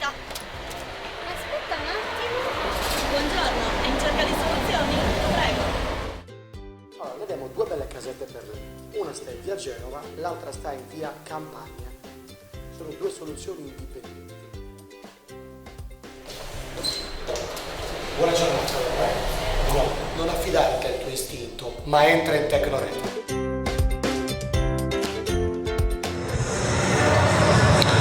partita. Aspetta un attimo. Buongiorno, è in cerca di soluzioni? Prego. Allora, noi abbiamo due belle casette per lui. Una sta in via Genova, l'altra sta in via Campagna. Sono due soluzioni indipendenti. Buona giornata. No, non affidarti al tuo istinto, ma entra in Tecnored.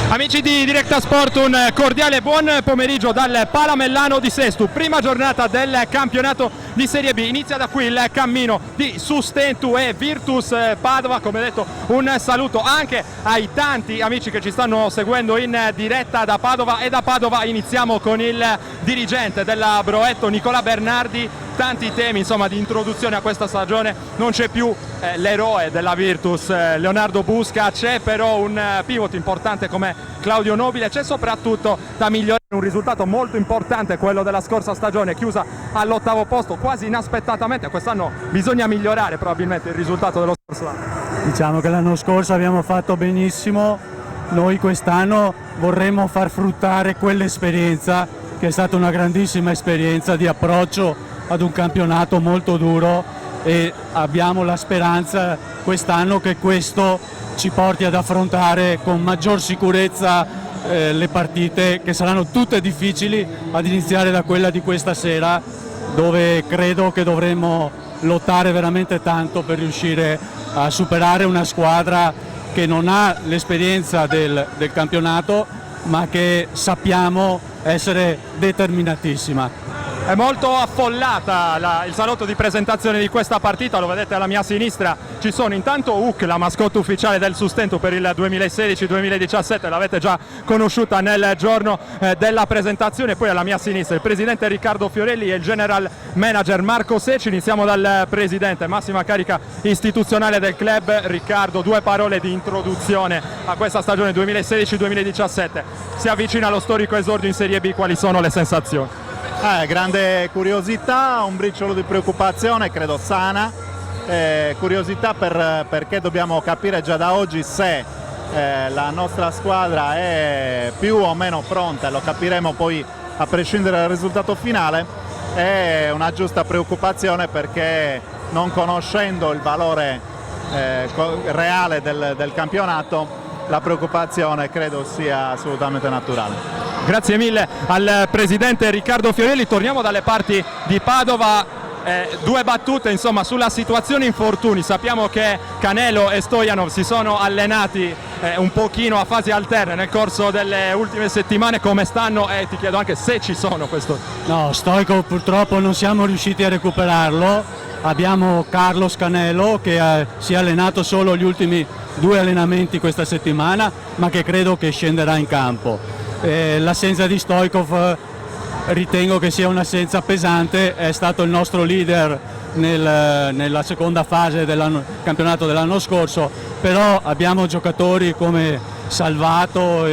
Amici di Directa Sport, un cordiale buon pomeriggio dal Palamellano di Sestu, prima giornata del campionato di Serie B. Inizia da qui il cammino di Sustentu e Virtus Padova. Come detto, un saluto anche ai tanti amici che ci stanno seguendo in diretta da Padova, e da Padova iniziamo con il dirigente della Broetto, Nicola Bernardi. Tanti temi insomma di introduzione a questa stagione. Non c'è più l'eroe della Virtus, Leonardo Busca, c'è però un pivot importante come Claudio Nobile, c'è soprattutto da migliorare un risultato molto importante, quello della scorsa stagione, chiusa all'8° posto quasi inaspettatamente. Quest'anno bisogna migliorare probabilmente il risultato dello scorso anno. Diciamo che l'anno scorso abbiamo fatto benissimo, noi quest'anno vorremmo far fruttare quell'esperienza che è stata una grandissima esperienza di approccio ad un campionato molto duro, e abbiamo la speranza quest'anno che questo ci porti ad affrontare con maggior sicurezza le partite, che saranno tutte difficili, ad iniziare da quella di questa sera, dove credo che dovremmo lottare veramente tanto per riuscire a superare una squadra che non ha l'esperienza del campionato, ma che sappiamo essere determinatissima. È molto affollata il salotto di presentazione di questa partita, lo vedete alla mia sinistra. Ci sono intanto Hook, la mascotte ufficiale del Sustentu per il 2016-2017, l'avete già conosciuta nel giorno della presentazione. Poi alla mia sinistra il presidente Riccardo Fiorelli e il general manager Marco Secci. Iniziamo dal presidente, massima carica istituzionale del club. Riccardo, due parole di introduzione a questa stagione 2016-2017. Si avvicina lo storico esordio in Serie B, quali sono le sensazioni? Grande curiosità, un briciolo di preoccupazione, credo sana, curiosità perché dobbiamo capire già da oggi se la nostra squadra è più o meno pronta, lo capiremo poi a prescindere dal risultato finale, e una giusta preoccupazione perché non conoscendo il valore reale del campionato, la preoccupazione credo sia assolutamente naturale. Grazie mille al presidente Riccardo Fiorelli. Torniamo dalle parti di Padova, due battute insomma sulla situazione infortuni. Sappiamo che Canelo e Stojanov si sono allenati un pochino a fasi alterne nel corso delle ultime settimane. Come stanno? E ti chiedo anche se ci sono questo. No, Stoico purtroppo non siamo riusciti a recuperarlo. Abbiamo Carlos Canelo che si è allenato solo gli ultimi 2 allenamenti questa settimana, ma che credo che scenderà in campo. L'assenza di Stoichkov ritengo che sia un'assenza pesante, è stato il nostro leader nella seconda fase del campionato dell'anno scorso, però abbiamo giocatori come Salvato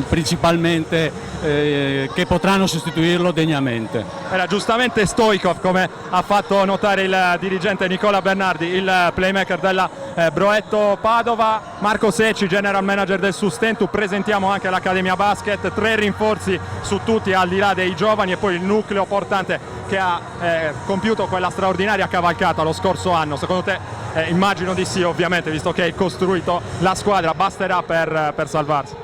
principalmente che potranno sostituirlo degnamente. Era giustamente Stoichkov, come ha fatto notare il dirigente Nicola Bernardi, il playmaker della Broetto Padova. Marco Secci, general manager del Sustentu. Presentiamo anche l'Accademia Basket, 3 rinforzi su tutti al di là dei giovani, e poi il nucleo portante che ha compiuto quella straordinaria cavalcata lo scorso anno. Secondo te, immagino di sì ovviamente, visto che hai costruito la squadra, basterà per salvarsi?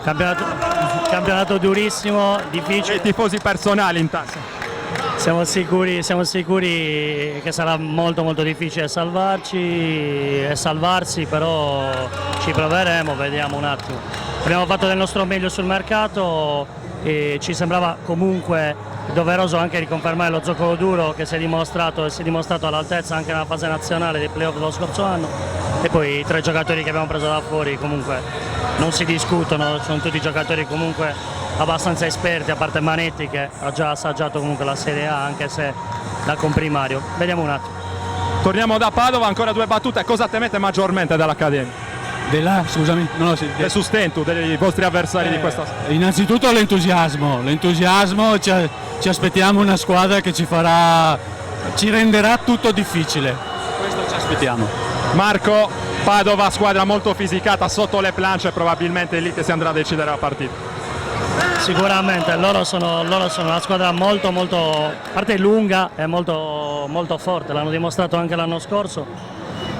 Campionato durissimo, difficile. I tifosi personali intanto. Siamo sicuri che sarà molto difficile salvarci e salvarsi, però ci proveremo, vediamo un attimo. Abbiamo fatto del nostro meglio sul mercato e ci sembrava comunque doveroso anche riconfermare lo gioco duro che si è dimostrato all'altezza anche nella fase nazionale dei playoff dello scorso anno, e poi i 3 giocatori che abbiamo preso da fuori comunque non si discutono, sono tutti giocatori comunque abbastanza esperti, a parte Manetti che ha già assaggiato comunque la Serie A anche se da comprimario. Vediamo un attimo. Torniamo da Padova, ancora 2 battute. Cosa temete maggiormente dall'Accademia? Scusami, Del Sustentu, dei vostri avversari di questa. Innanzitutto l'entusiasmo, ci aspettiamo una squadra che ci renderà tutto difficile, questo ci aspettiamo. Marco, Padova, squadra molto fisicata, sotto le planche, probabilmente è lì che si andrà a decidere la partita. Sicuramente, loro sono una squadra molto, a parte lunga e molto forte, l'hanno dimostrato anche l'anno scorso,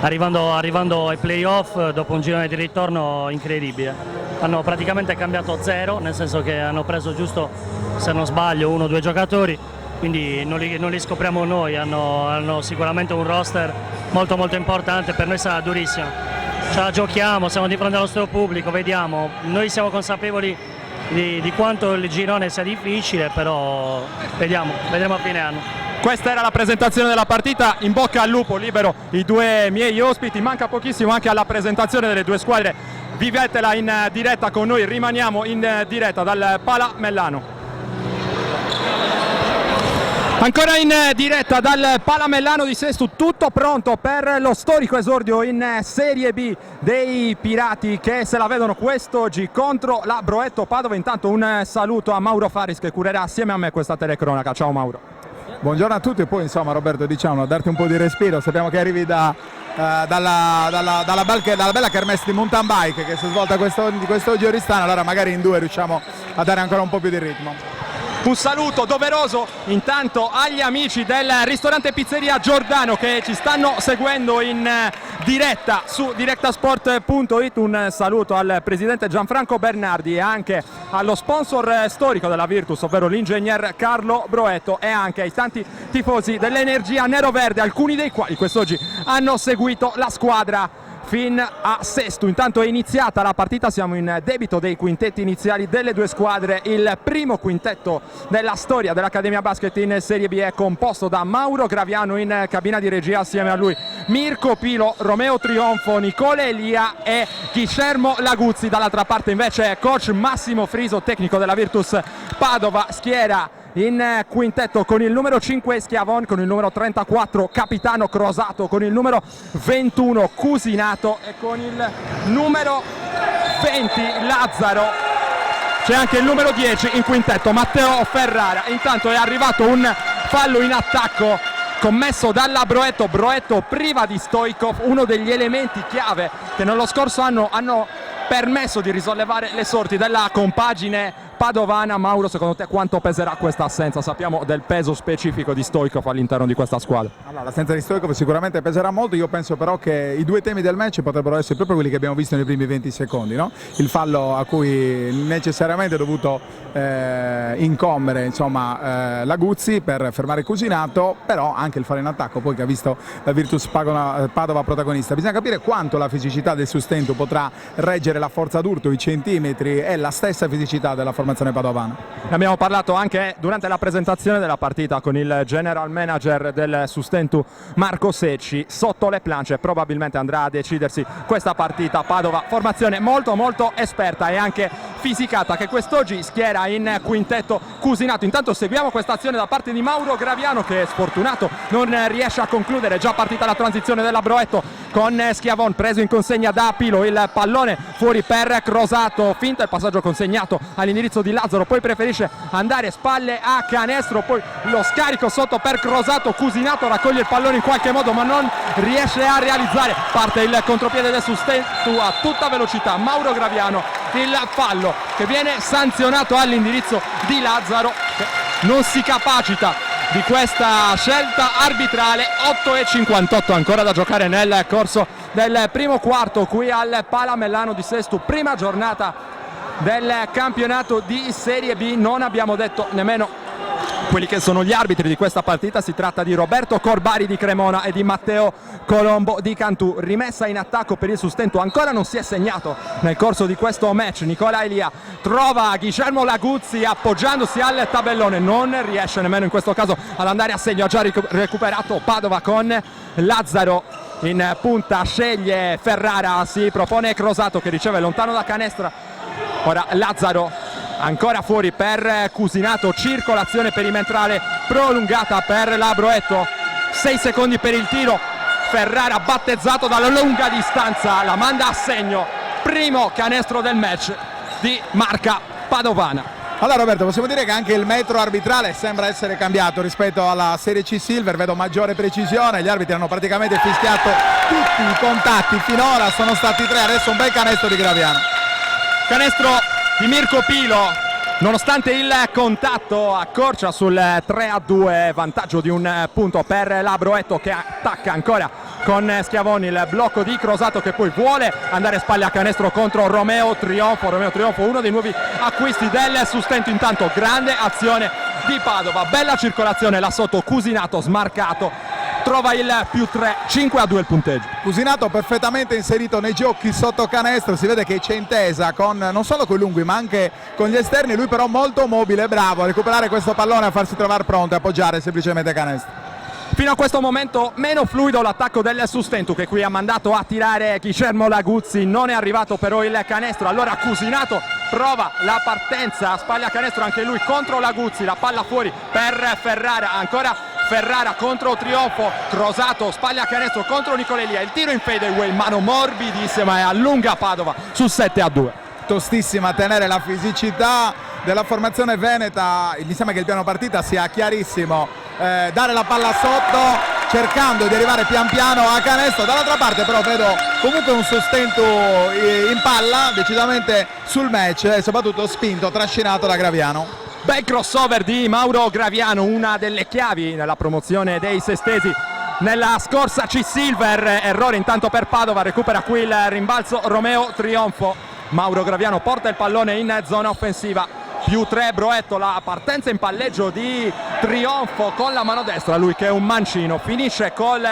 arrivando ai playoff dopo un girone di ritorno incredibile. Hanno praticamente cambiato zero, nel senso che hanno preso giusto, se non sbaglio, 1 o 2 giocatori, quindi non li scopriamo noi, hanno sicuramente un roster molto importante, per noi sarà durissima. Ce la giochiamo, siamo di fronte al nostro pubblico, vediamo, noi siamo consapevoli di quanto il girone sia difficile, però vedremo a fine anno. Questa era la presentazione della partita, in bocca al lupo, libero i 2 miei ospiti, manca pochissimo anche alla presentazione delle 2 squadre, vivetela in diretta con noi, rimaniamo in diretta dal Pala Mellano. Ancora in diretta dal Pala Mellano di Sestu, tutto pronto per lo storico esordio in Serie B dei Pirati che se la vedono quest'oggi contro la Broetto Padova. Intanto un saluto a Mauro Faris che curerà assieme a me questa telecronaca. Ciao Mauro. Buongiorno a tutti e poi insomma Roberto, diciamo, darti un po' di respiro, sappiamo che arrivi dalla bella kermesse di mountain bike che si è svolta quest'oggi a Oristano, allora magari in 2 riusciamo a dare ancora un po' più di ritmo. Un saluto doveroso intanto agli amici del ristorante Pizzeria Giordano che ci stanno seguendo in diretta su directasport.it. Un saluto al presidente Gianfranco Bernardi e anche allo sponsor storico della Virtus, ovvero l'ingegner Carlo Broetto, e anche ai tanti tifosi dell'Energia Nero-Verde, alcuni dei quali quest'oggi hanno seguito la squadra fin a Sestu. Intanto è iniziata la partita, siamo in debito dei quintetti iniziali delle 2 squadre. Il primo quintetto della storia dell'Accademia Basket in Serie B è composto da Mauro Graviano, in cabina di regia assieme a lui Mirko Pilo, Romeo Trionfo, Nicole Elia e Guillermo Laguzzi. Dall'altra parte invece coach Massimo Friso, tecnico della Virtus Padova, schiera in quintetto con il numero 5 Schiavon, con il numero 34 Capitano Crosato, con il numero 21 Cusinato e con il numero 20 Lazzaro. C'è anche il numero 10 in quintetto, Matteo Ferrara. Intanto è arrivato un fallo in attacco commesso dalla Broetto priva di Stoikov, uno degli elementi chiave che nello scorso anno hanno permesso di risollevare le sorti della compagine padovana. Mauro, secondo te quanto peserà questa assenza? Sappiamo del peso specifico di Stoikov all'interno di questa squadra. Allora, l'assenza di Stoikov sicuramente peserà molto, io penso però che i 2 temi del match potrebbero essere proprio quelli che abbiamo visto nei primi 20 secondi, no? Il fallo a cui necessariamente è dovuto incombere Laguzzi per fermare Cusinato, però anche il fallo in attacco poi che ha visto la Virtus Padova protagonista. Bisogna capire quanto la fisicità del Sustento potrà reggere la forza d'urto, i centimetri e la stessa fisicità della formazione padovana. Ne abbiamo parlato anche durante la presentazione della partita con il general manager del Sustentu Marco Secci. Sotto le planche probabilmente andrà a decidersi questa partita. Padova, formazione molto esperta e anche fisicata, che quest'oggi schiera in quintetto Cusinato. Intanto seguiamo questa azione da parte di Mauro Graviano che è sfortunato, non riesce a concludere. Già partita la transizione della Broetto con Schiavon, preso in consegna da Pilo, il pallone fuori per Crosato, finta il passaggio consegnato all'indirizzo di Lazzaro, poi preferisce andare spalle a canestro, poi lo scarico sotto per Crosato. Cusinato raccoglie il pallone in qualche modo ma non riesce a realizzare, parte il contropiede del Sustentu a tutta velocità. Mauro Graviano, il fallo che viene sanzionato all'indirizzo di Lazzaro che non si capacita di questa scelta arbitrale. 8:58 ancora da giocare nel corso del primo quarto qui al Pala Mellano di Sestu, prima giornata del campionato di Serie B. Non abbiamo detto nemmeno quelli che sono gli arbitri di questa partita. Si tratta di Roberto Corbari di Cremona e di Matteo Colombo di Cantù. Rimessa in attacco per il Sustento, ancora non si è segnato nel corso di questo match. Nicola Elia trova Guillermo Laguzzi appoggiandosi al tabellone, non riesce nemmeno in questo caso ad andare a segno. Ha già recuperato Padova con Lazzaro in punta, sceglie Ferrara, si propone Crosato che riceve lontano da canestra. Ora Lazzaro ancora fuori per Cusinato, circolazione perimetrale prolungata per la Broetto, 6 secondi per il tiro. Ferrara battezzato dalla lunga distanza, la manda a segno, primo canestro del match di marca padovana. Allora Roberto, possiamo dire che anche il metro arbitrale sembra essere cambiato rispetto alla Serie C Silver, vedo maggiore precisione, gli arbitri hanno praticamente fischiato tutti i contatti, finora sono stati 3, adesso un bel canestro di Graviano. Canestro di Mirko Pilo Nonostante il contatto accorcia sul 3-2, vantaggio di un punto per la Broetto, che attacca ancora con Schiavoni, il blocco di Crosato che poi vuole andare spalle a canestro contro Romeo Trionfo, uno dei nuovi acquisti del Sustento. Intanto grande azione di Padova, bella circolazione là sotto, Cusinato smarcato, trova il +3, 5-2 il punteggio. Cusinato perfettamente inserito nei giochi sotto canestro, si vede che c'è intesa con non solo con i lunghi ma anche con gli esterni, lui però molto mobile, bravo a recuperare questo pallone, a farsi trovare pronto e appoggiare semplicemente canestro. Fino a questo momento meno fluido l'attacco del Sustento, che qui ha mandato a tirare Guillermo Laguzzi, non è arrivato però il canestro. Allora Cusinato prova la partenza, spalla canestro anche lui contro Laguzzi, la palla fuori per Ferrara, ancora Ferrara contro Trionfo, Crosato spalla canestro contro Nicolelia, il tiro in fadeaway, mano morbidissima e allunga Padova sul 7-2. Tostissima a tenere la fisicità della formazione veneta, mi sembra che il piano partita sia chiarissimo, dare la palla sotto cercando di arrivare pian piano a canestro. Dall'altra parte però vedo comunque un Sustento in palla decisamente sul match e soprattutto spinto, trascinato da Graviano. Bel crossover di Mauro Graviano, una delle chiavi nella promozione dei sestesi nella scorsa C-Silver. Errore intanto per Padova, recupera qui il rimbalzo Romeo Trionfo. Mauro Graviano porta il pallone in zona offensiva, +3 Broetto, la partenza in palleggio di Trionfo con la mano destra, lui che è un mancino, finisce col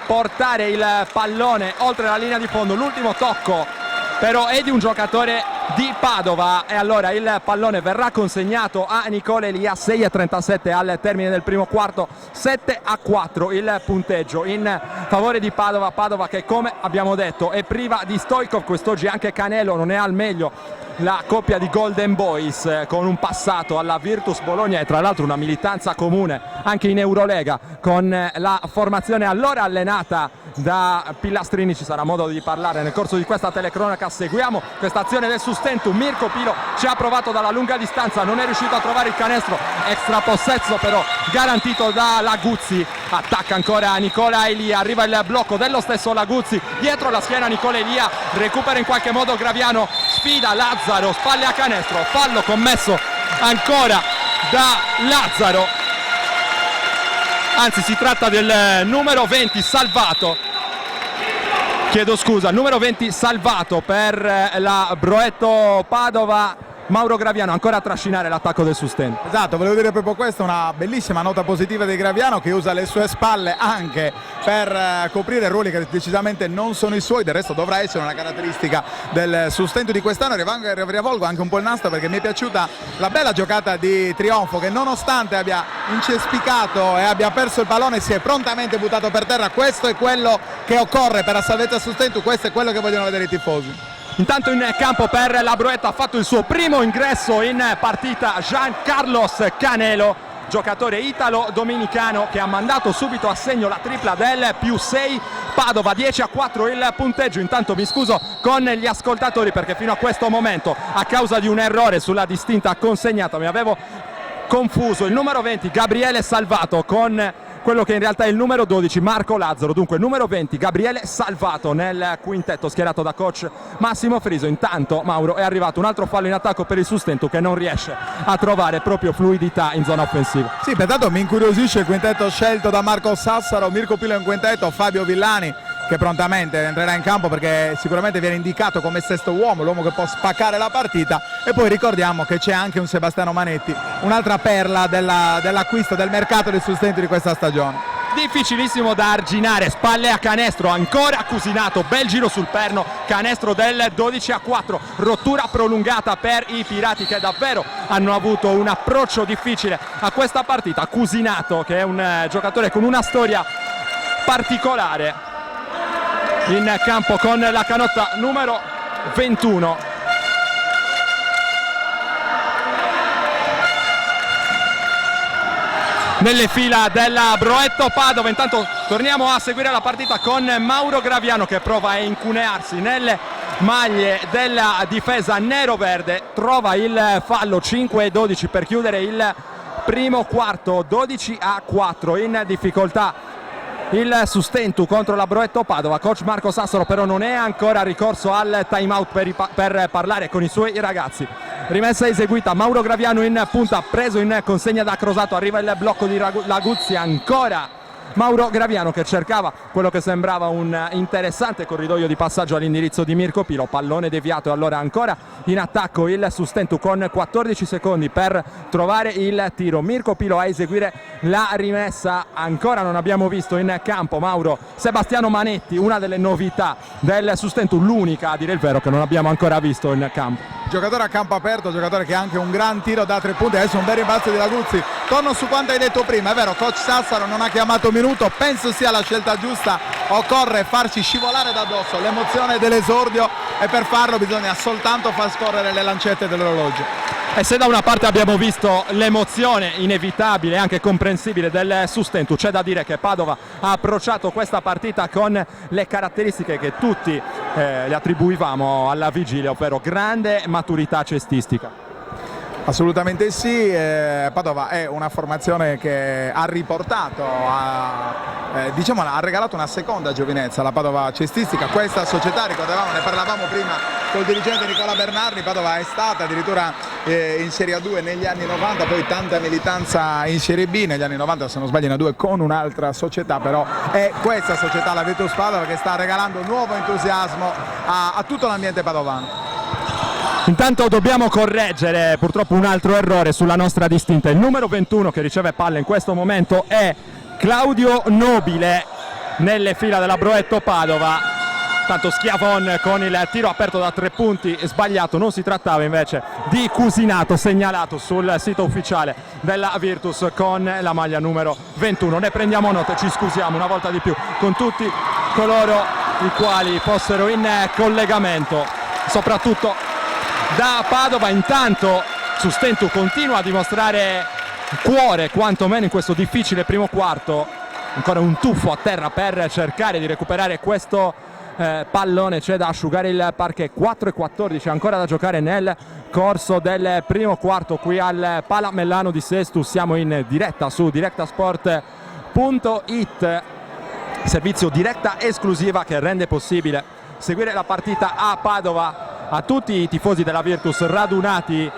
portare il pallone oltre la linea di fondo. L'ultimo tocco però è di un giocatore di Padova e allora il pallone verrà consegnato a Nicola Elia. 6:37 al termine del primo quarto, 7-4 il punteggio in favore di Padova. Padova che, come abbiamo detto, è priva di Stoichkov, quest'oggi anche Canelo non è al meglio. La coppia di Golden Boys con un passato alla Virtus Bologna e tra l'altro una militanza comune anche in Eurolega con la formazione allora allenata da Pillastrini. Ci sarà modo di parlare nel corso di questa telecronaca. Seguiamo questa azione del Sustentu. Mirko Pilo ci ha provato dalla lunga distanza, non è riuscito a trovare il canestro, extra possesso però garantito da Laguzzi. Attacca ancora Nicola Elia, arriva il blocco dello stesso Laguzzi, dietro la schiena Nicola Elia, recupera in qualche modo Graviano, sfida Lazzaro, spalle a canestro, fallo commesso ancora da Lazzaro, anzi si tratta del numero 20 salvato, chiedo scusa, numero 20 salvato per la Broetto Padova. Mauro Graviano ancora a trascinare l'attacco del Sustento. Esatto, volevo dire proprio questo, una bellissima nota positiva di Graviano che usa le sue spalle anche per coprire ruoli che decisamente non sono i suoi, del resto dovrà essere una caratteristica del Sustento di quest'anno. Rivolgo anche un po' il nastro perché mi è piaciuta la bella giocata di Trionfo che nonostante abbia incespicato e abbia perso il pallone si è prontamente buttato per terra. Questo è quello che occorre per la salvezza Sustento, questo è quello che vogliono vedere i tifosi. Intanto in campo per la Broetto ha fatto il suo primo ingresso in partita Jean Carlos Canelo, giocatore italo-dominicano che ha mandato subito a segno la tripla del +6 Padova. 10-4 il punteggio. Intanto mi scuso con gli ascoltatori perché fino a questo momento, a causa di un errore sulla distinta consegnata, mi avevo confuso il numero 20 Gabriele Salvato con quello che in realtà è il numero 12 Marco Lazzaro. Dunque numero 20 Gabriele Salvato nel quintetto schierato da coach Massimo Friso. Intanto Mauro, è arrivato un altro fallo in attacco per il Sustento che non riesce a trovare proprio fluidità in zona offensiva. Sì, pertanto mi incuriosisce il quintetto scelto da Marco Sassaro, Mirko Pilo in quintetto, Fabio Villani che prontamente entrerà in campo perché sicuramente viene indicato come sesto uomo, l'uomo che può spaccare la partita. E poi ricordiamo che c'è anche un Sebastiano Manetti, un'altra perla dell'acquisto del mercato del Sustento di questa stagione. Difficilissimo da arginare, spalle a canestro, ancora Cusinato, bel giro sul perno, canestro del 12-4, rottura prolungata per i Pirati che davvero hanno avuto un approccio difficile a questa partita. Cusinato che è un giocatore con una storia particolare in campo con la canotta numero 21. Nelle fila della Broetto Padova. Intanto torniamo a seguire la partita con Mauro Graviano che prova a incunearsi nelle maglie della difesa nero-verde, trova il fallo. 5-12 per chiudere il primo quarto, 12-4 in difficoltà il Sustentu contro la Broetto Padova. Coach Marco Sassaro però non è ancora ricorso al time out per parlare con i suoi ragazzi. rimessa eseguita, Mauro Graviano in punta, preso in consegna da Crosato, arriva il blocco di Laguzzi, ancora Mauro Graviano che cercava quello che sembrava un interessante corridoio di passaggio all'indirizzo di Mirko Pilo, pallone deviato e allora ancora in attacco il Sustentu con 14 secondi per trovare il tiro. Mirko Pilo a eseguire la rimessa, ancora non abbiamo visto in campo Mauro Sebastiano Manetti, una delle novità del Sustentu, l'unica a dire il vero che non abbiamo ancora visto in campo. Giocatore a campo aperto, giocatore che ha anche un gran tiro da 3 punti, adesso un bel rimbalzo di Laguzzi. Torno su quanto hai detto prima, è vero, coach Sassaro non ha chiamato minuto, penso sia la scelta giusta, occorre farci scivolare da addosso l'emozione dell'esordio e per farlo bisogna soltanto far scorrere le lancette dell'orologio. E se da una parte abbiamo visto l'emozione inevitabile e anche comprensibile del Sustentu, c'è da dire che Padova ha approcciato questa partita con le caratteristiche che tutti le attribuivamo alla vigilia, ovvero grande maturità cestistica. Assolutamente sì, Padova è una formazione che ha riportato, ha regalato una seconda giovinezza alla Padova cestistica. Questa società, ricordavamo, ne parlavamo prima col dirigente Nicola Bernardi, Padova è stata addirittura in Serie A2 negli anni 90, poi tanta militanza in Serie B, negli anni 90 se non sbaglio in A2 con un'altra società, però è questa società, la Virtus Padova, che sta regalando nuovo entusiasmo a tutto l'ambiente padovano. Intanto dobbiamo correggere purtroppo un altro errore sulla nostra distinta. Il numero 21 che riceve palla in questo momento è Claudio Nobile nelle fila della Broetto Padova. Tanto Schiavon con il tiro aperto da 3 punti sbagliato, non si trattava invece di Cusinato, segnalato sul sito ufficiale della Virtus con la maglia numero 21. Ne prendiamo nota e ci scusiamo una volta di più con tutti coloro i quali fossero in collegamento, soprattutto da Padova. Intanto Sustentu continua a dimostrare cuore quantomeno in questo difficile primo quarto, ancora un tuffo a terra per cercare di recuperare questo pallone, c'è da asciugare il parquet. 4:14 ancora da giocare nel corso del primo quarto qui al Palamellano di Sestu. Siamo in diretta su directasport.it, servizio diretta esclusiva che rende possibile seguire la partita a Padova a tutti i tifosi della Virtus radunati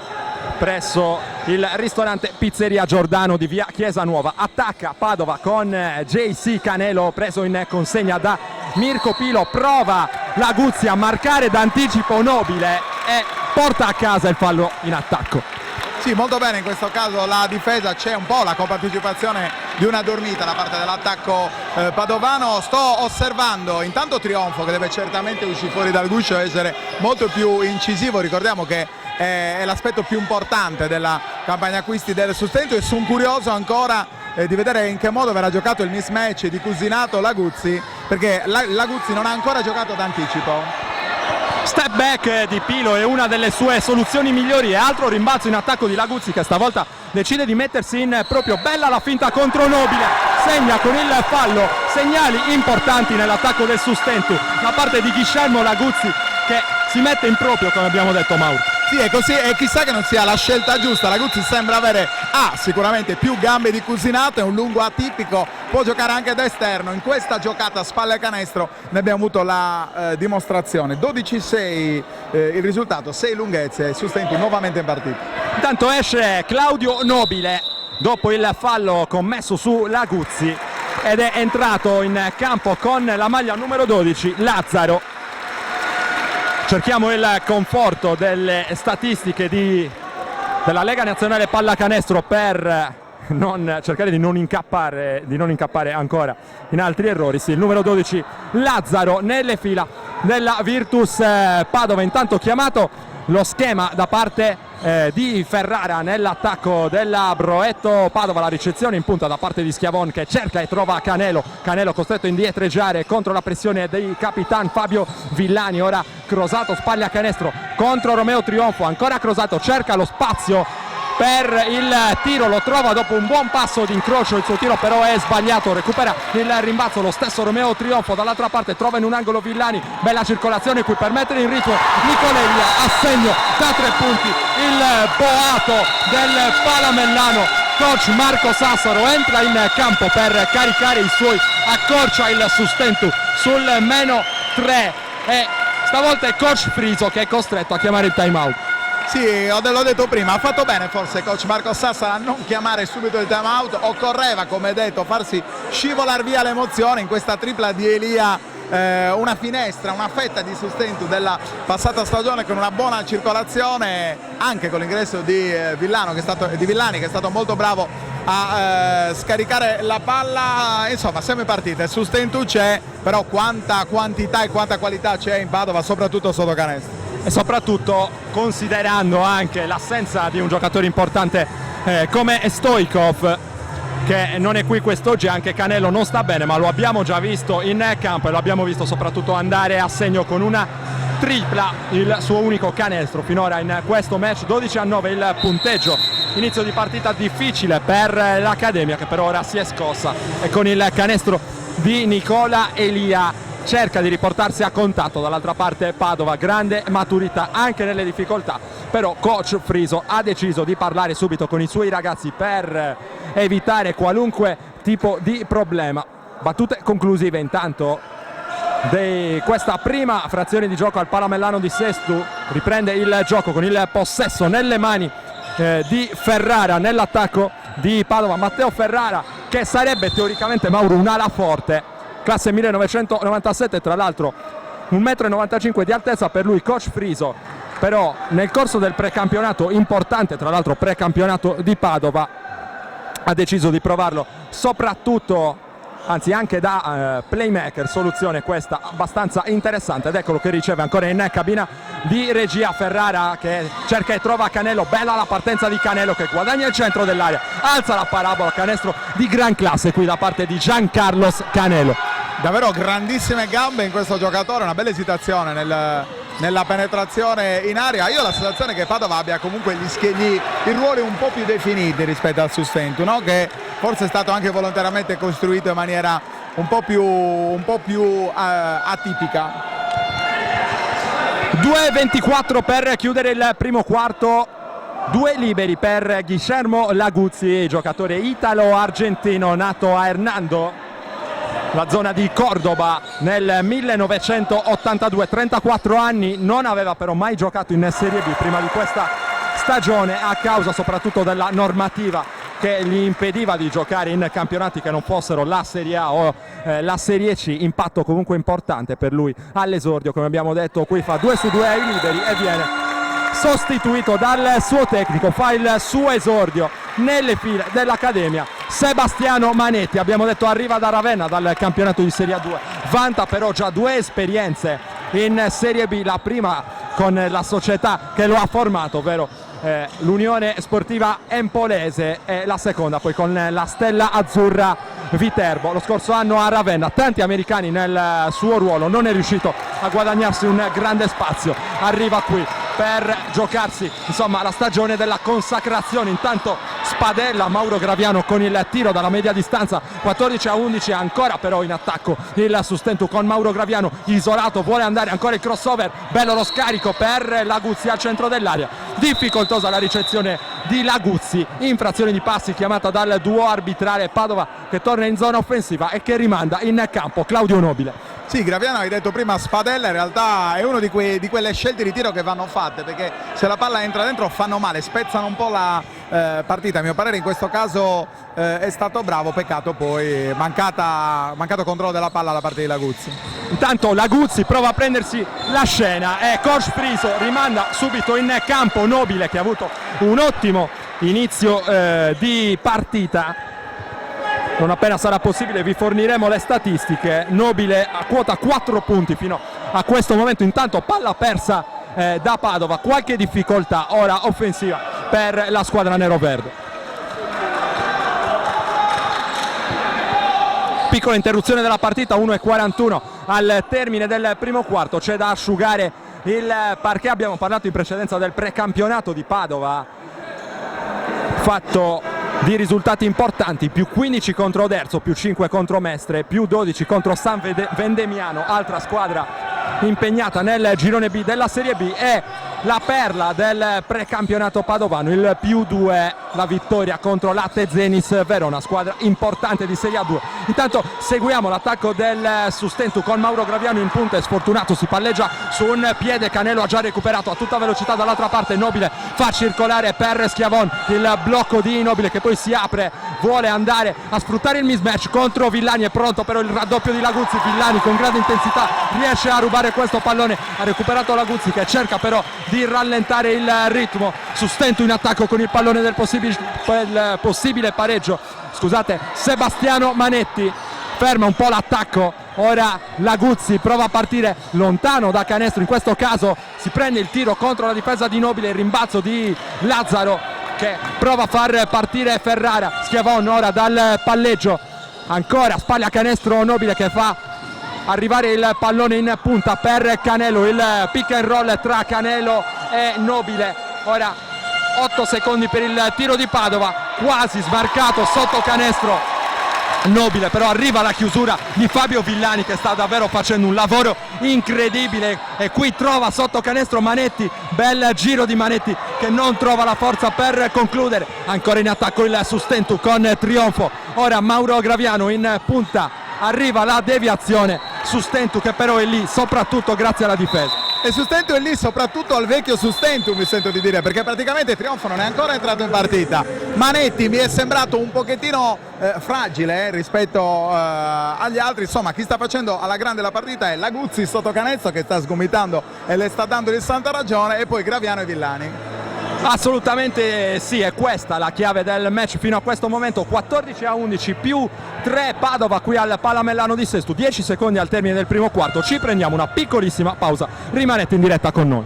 presso il ristorante Pizzeria Giordano di via Chiesa Nuova. Attacca Padova con JC Canelo preso in consegna da Mirko Pilo, prova Laguzzi a marcare d'anticipo Nobile e porta a casa il fallo in attacco. Sì, molto bene in questo caso la difesa, c'è un po' la compartecipazione di una dormita da parte dell'attacco padovano. Sto osservando intanto Trionfo che deve certamente uscire fuori dal guscio e essere molto più incisivo, ricordiamo che è l'aspetto più importante della campagna acquisti del Sustentu, e sono curioso ancora di vedere in che modo verrà giocato il mismatch di Cusinato-Laguzzi, perché Laguzzi non ha ancora giocato d'anticipo. Step back di Pilo è una delle sue soluzioni migliori e altro rimbalzo in attacco di Laguzzi che stavolta decide di mettersi in proprio. Bella la finta contro Nobile, segna con il fallo, segnali importanti nell'attacco del Sustentu da parte di Guillermo Laguzzi che si mette in proprio, come abbiamo detto Mauro. Sì, è così, e chissà che non sia la scelta giusta. Laguzzi sembra avere sicuramente più gambe di Cusinato, è un lungo atipico, può giocare anche da esterno. In questa giocata a spalle canestro ne abbiamo avuto la dimostrazione. 12-6 il risultato, 6 lunghezze e Sustentu nuovamente in partita. Intanto esce Claudio Nobile dopo il fallo commesso su Laguzzi ed è entrato in campo con la maglia numero 12 Lazzaro. Cerchiamo il conforto delle statistiche della Lega Nazionale Pallacanestro per cercare di non incappare ancora in altri errori. Sì, il numero 12 Lazzaro nelle fila della Virtus Padova. Intanto chiamato lo schema da parte di Ferrara nell'attacco della Broetto Padova, la ricezione in punta da parte di Schiavon che cerca e trova Canelo costretto a indietreggiare contro la pressione dei capitan Fabio Villani. Ora Crosato spalla canestro contro Romeo Trionfo, ancora Crosato cerca lo spazio per il tiro, lo trova dopo un buon passo di incrocio, il suo tiro però è sbagliato, recupera il rimbalzo lo stesso Romeo Trionfo, dall'altra parte trova in un angolo Villani, bella circolazione qui per mettere in ritmo Nicolelia, a segno da 3 punti il boato del Palamellano. Coach Marco Sassaro entra in campo per caricare i suoi, accorcia il Sustentu sul -3 e stavolta è coach Friso che è costretto a chiamare il time out. Sì, l'ho detto prima, ha fatto bene forse coach Marco Sassara a non chiamare subito il time out, occorreva, come detto, farsi scivolare via l'emozione in questa tripla di Elia, una finestra, una fetta di sostentu della passata stagione con una buona circolazione, anche con l'ingresso di Villani che è stato molto bravo a scaricare la palla. Insomma, siamo in partita, il sostentu c'è, però quanta quantità e quanta qualità c'è in Padova, soprattutto sotto canestro. E soprattutto considerando anche l'assenza di un giocatore importante come Stoichkov, che non è qui quest'oggi. Anche Canelo non sta bene, ma lo abbiamo già visto in campo e lo abbiamo visto soprattutto andare a segno con una tripla, il suo unico canestro finora in questo match. 12-9 il punteggio, inizio di partita difficile per l'Accademia, che per ora si è scossa e con il canestro di Nicola Elia cerca di riportarsi a contatto. Dall'altra parte Padova, grande maturità anche nelle difficoltà, però coach Friso ha deciso di parlare subito con i suoi ragazzi per evitare qualunque tipo di problema. Battute conclusive intanto di questa prima frazione di gioco al Palamellano di Sestu. Riprende il gioco con il possesso nelle mani di Ferrara nell'attacco di Padova. Matteo Ferrara, che sarebbe teoricamente, Mauro, un'ala forte, classe 1997, tra l'altro 1,95 m di altezza. Per lui coach Friso però nel corso del precampionato importante, tra l'altro precampionato di Padova, ha deciso di provarlo soprattutto, anzi anche da playmaker, soluzione questa abbastanza interessante. Ed eccolo che riceve ancora in cabina di regia Ferrara, che cerca e trova Canelo. Bella la partenza di Canelo, che guadagna il centro dell'area, alza la parabola, canestro di gran classe qui da parte di Giancarlos Canelo. Davvero grandissime gambe in questo giocatore, una bella esitazione nella penetrazione in area. Io ho la sensazione che Padova abbia comunque i ruoli un po' più definiti rispetto al sostentu, no? Che forse è stato anche volontariamente costruito in maniera un po' più atipica. 2:24 per chiudere il primo quarto. Due liberi per Guillermo Laguzzi, giocatore italo-argentino nato a Hernando, la zona di Cordoba, nel 1982, 34 anni, non aveva però mai giocato in Serie B prima di questa stagione, a causa soprattutto della normativa che gli impediva di giocare in campionati che non fossero la Serie A o la Serie C. Impatto comunque importante per lui all'esordio, come abbiamo detto. Qui fa 2 su 2 ai liberi e viene sostituito dal suo tecnico. Fa il suo esordio nelle file dell'Accademia Sebastiano Manetti. Abbiamo detto arriva da Ravenna, dal campionato di Serie A2, vanta però già 2 esperienze in Serie B, la prima con la società che lo ha formato, ovvero l'Unione Sportiva Empolese, e la seconda poi con la Stella Azzurra Viterbo. Lo scorso anno a Ravenna, tanti americani nel suo ruolo, non è riuscito a guadagnarsi un grande spazio. Arriva qui per giocarsi insomma la stagione della consacrazione. Intanto Spadella, Mauro Graviano con il tiro dalla media distanza, 14-11, ancora però in attacco il sostentu con Mauro Graviano isolato, vuole andare ancora il crossover, bello lo scarico per Laguzzi al centro dell'area, difficoltosa la ricezione di Laguzzi, infrazione di passi chiamata dal duo arbitrale. Padova che torna in zona offensiva e che rimanda in campo Claudio Nobile. Sì, Graviano, hai detto prima Spadella, in realtà è uno di quelle scelte di tiro che vanno fatte, perché se la palla entra dentro fanno male, spezzano un po' la partita. A mio parere in questo caso è stato bravo, peccato poi mancato controllo della palla da parte di Laguzzi. Intanto Laguzzi prova a prendersi la scena e coach Friso rimanda subito in campo Nobile, che ha avuto un ottimo inizio di partita. Non appena sarà possibile vi forniremo le statistiche. Nobile a quota 4 punti fino a questo momento. Intanto palla persa da Padova, qualche difficoltà ora offensiva per la squadra neroverde. Piccola interruzione della partita, 1:41 al termine del primo quarto, c'è da asciugare il parquet. Abbiamo parlato in precedenza del precampionato di Padova, fatto di risultati importanti, più 15 contro Oderzo, più 5 contro Mestre, più 12 contro San Vendemiano, altra squadra impegnata nel girone B della Serie B, è la perla del precampionato padovano, il +2, la vittoria contro l'Atte Zenis Verona, squadra importante di Serie A2. Intanto seguiamo l'attacco del Sustentu con Mauro Graviano in punta, è sfortunato, si palleggia su un piede, Canelo ha già recuperato a tutta velocità dall'altra parte, Nobile fa circolare per Schiavon, il blocco di Nobile che poi si apre, vuole andare a sfruttare il mismatch contro Villani, è pronto però il raddoppio di Laguzzi, Villani con grande intensità riesce a rubare questo pallone, ha recuperato Laguzzi che cerca però di rallentare il ritmo, Sustentu in attacco con il pallone del possibile pareggio, scusate, Sebastiano Manetti ferma un po' l'attacco, ora Laguzzi prova a partire lontano da canestro, in questo caso si prende il tiro contro la difesa di Nobile, il rimbalzo di Lazzaro che prova a far partire Ferrara, Schiavon ora dal palleggio, ancora spalla canestro Nobile che fa arrivare il pallone in punta per Canelo, il pick and roll tra Canelo e Nobile, ora 8 secondi per il tiro di Padova, quasi smarcato sotto canestro Nobile, però arriva la chiusura di Fabio Villani che sta davvero facendo un lavoro incredibile e qui trova sotto canestro Manetti, bel giro di Manetti che non trova la forza per concludere, ancora in attacco il Sustentu con trionfo, ora Mauro Graviano in punta, arriva la deviazione, Sustentu che però è lì soprattutto grazie alla difesa. E Sustentu è lì soprattutto al vecchio Sustentu, mi sento di dire, perché praticamente Trionfo non è ancora entrato in partita. Manetti mi è sembrato un pochettino fragile rispetto agli altri, insomma chi sta facendo alla grande la partita è Laguzzi sotto canestro che sta sgomitando e le sta dando di santa ragione, e poi Graviano e Villani. Assolutamente sì, è questa la chiave del match fino a questo momento, 14-11 più 3 Padova qui al Palamellano di Sestu, 10 secondi al termine del primo quarto, ci prendiamo una piccolissima pausa, rimanete in diretta con noi.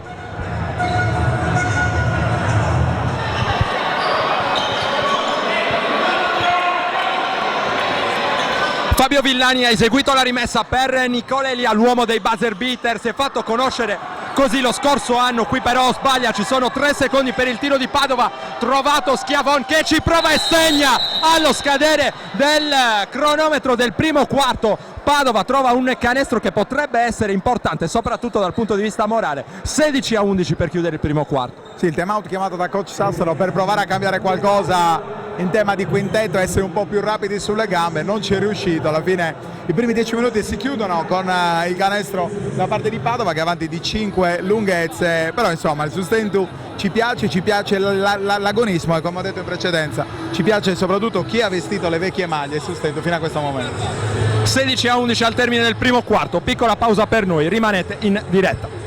Fabio Villani ha eseguito la rimessa per Nicola Elia, l'uomo dei buzzer beater, si è fatto conoscere così lo scorso anno, qui però sbaglia, ci sono 3 secondi per il tiro di Padova, trovato Schiavon che ci prova e segna allo scadere del cronometro del primo quarto. Padova trova un canestro che potrebbe essere importante soprattutto dal punto di vista morale, 16-11 per chiudere il primo quarto. Sì, il time out chiamato da coach Sassaro per provare a cambiare qualcosa in tema di quintetto, essere un po' più rapidi sulle gambe, non ci è riuscito, alla fine i primi 10 minuti si chiudono con il canestro da parte di Padova che è avanti di 5 lunghezze, però insomma il Sustentu ci piace l'agonismo e come ho detto in precedenza ci piace soprattutto chi ha vestito le vecchie maglie Sustentu fino a questo momento. 16-11 al termine del primo quarto, piccola pausa per noi, rimanete in diretta.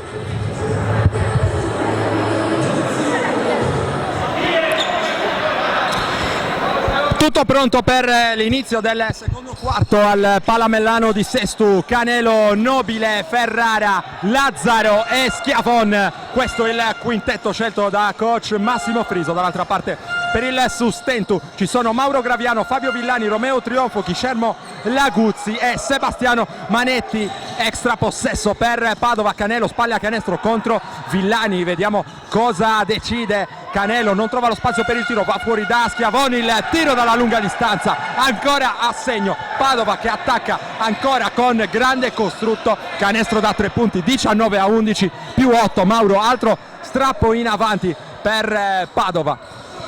Tutto pronto per l'inizio del secondo quarto al Palamellano di Sestu, Canelo, Nobile, Ferrara, Lazzaro e Schiavon. Questo è il quintetto scelto da coach Massimo Friso. Dall'altra parte per il Sustentu ci sono Mauro Graviano, Fabio Villani, Romeo Trionfo, Chiscermo Laguzzi e Sebastiano Manetti. Extra possesso per Padova, Canelo spalle a canestro contro Villani, vediamo cosa decide Canelo, non trova lo spazio per il tiro, va fuori da Schiavoni, il tiro dalla lunga distanza, ancora a segno Padova che attacca ancora con grande costrutto, canestro da 3 punti, 19-11 più 8, Mauro altro strappo in avanti per Padova.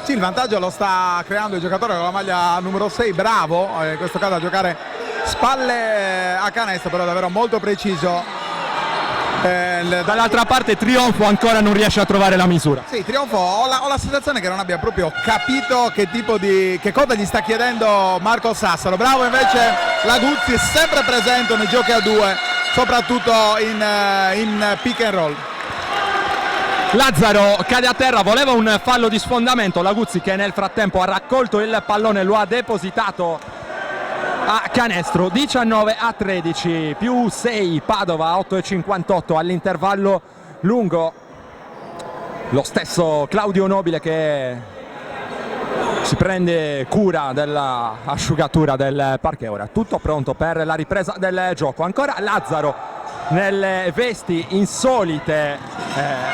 Sì, il vantaggio lo sta creando il giocatore con la maglia numero 6, bravo, in questo caso a giocare spalle a canestro, però davvero molto preciso. Dall'altra parte Trionfo ancora non riesce a trovare la misura. Sì, Trionfo ho la sensazione che non abbia proprio capito che cosa gli sta chiedendo Marco Sassaro. Bravo invece Laguzzi, sempre presente nei giochi a 2, soprattutto in pick and roll. Lazzaro cade a terra, voleva un fallo di sfondamento, Laguzzi che nel frattempo ha raccolto il pallone, lo ha depositato a canestro, 19-13 più 6 Padova, 8-58 all'intervallo lungo. Lo stesso Claudio Nobile che si prende cura dell'asciugatura del parquet. Ora tutto pronto per la ripresa del gioco, ancora Lazzaro nelle vesti insolite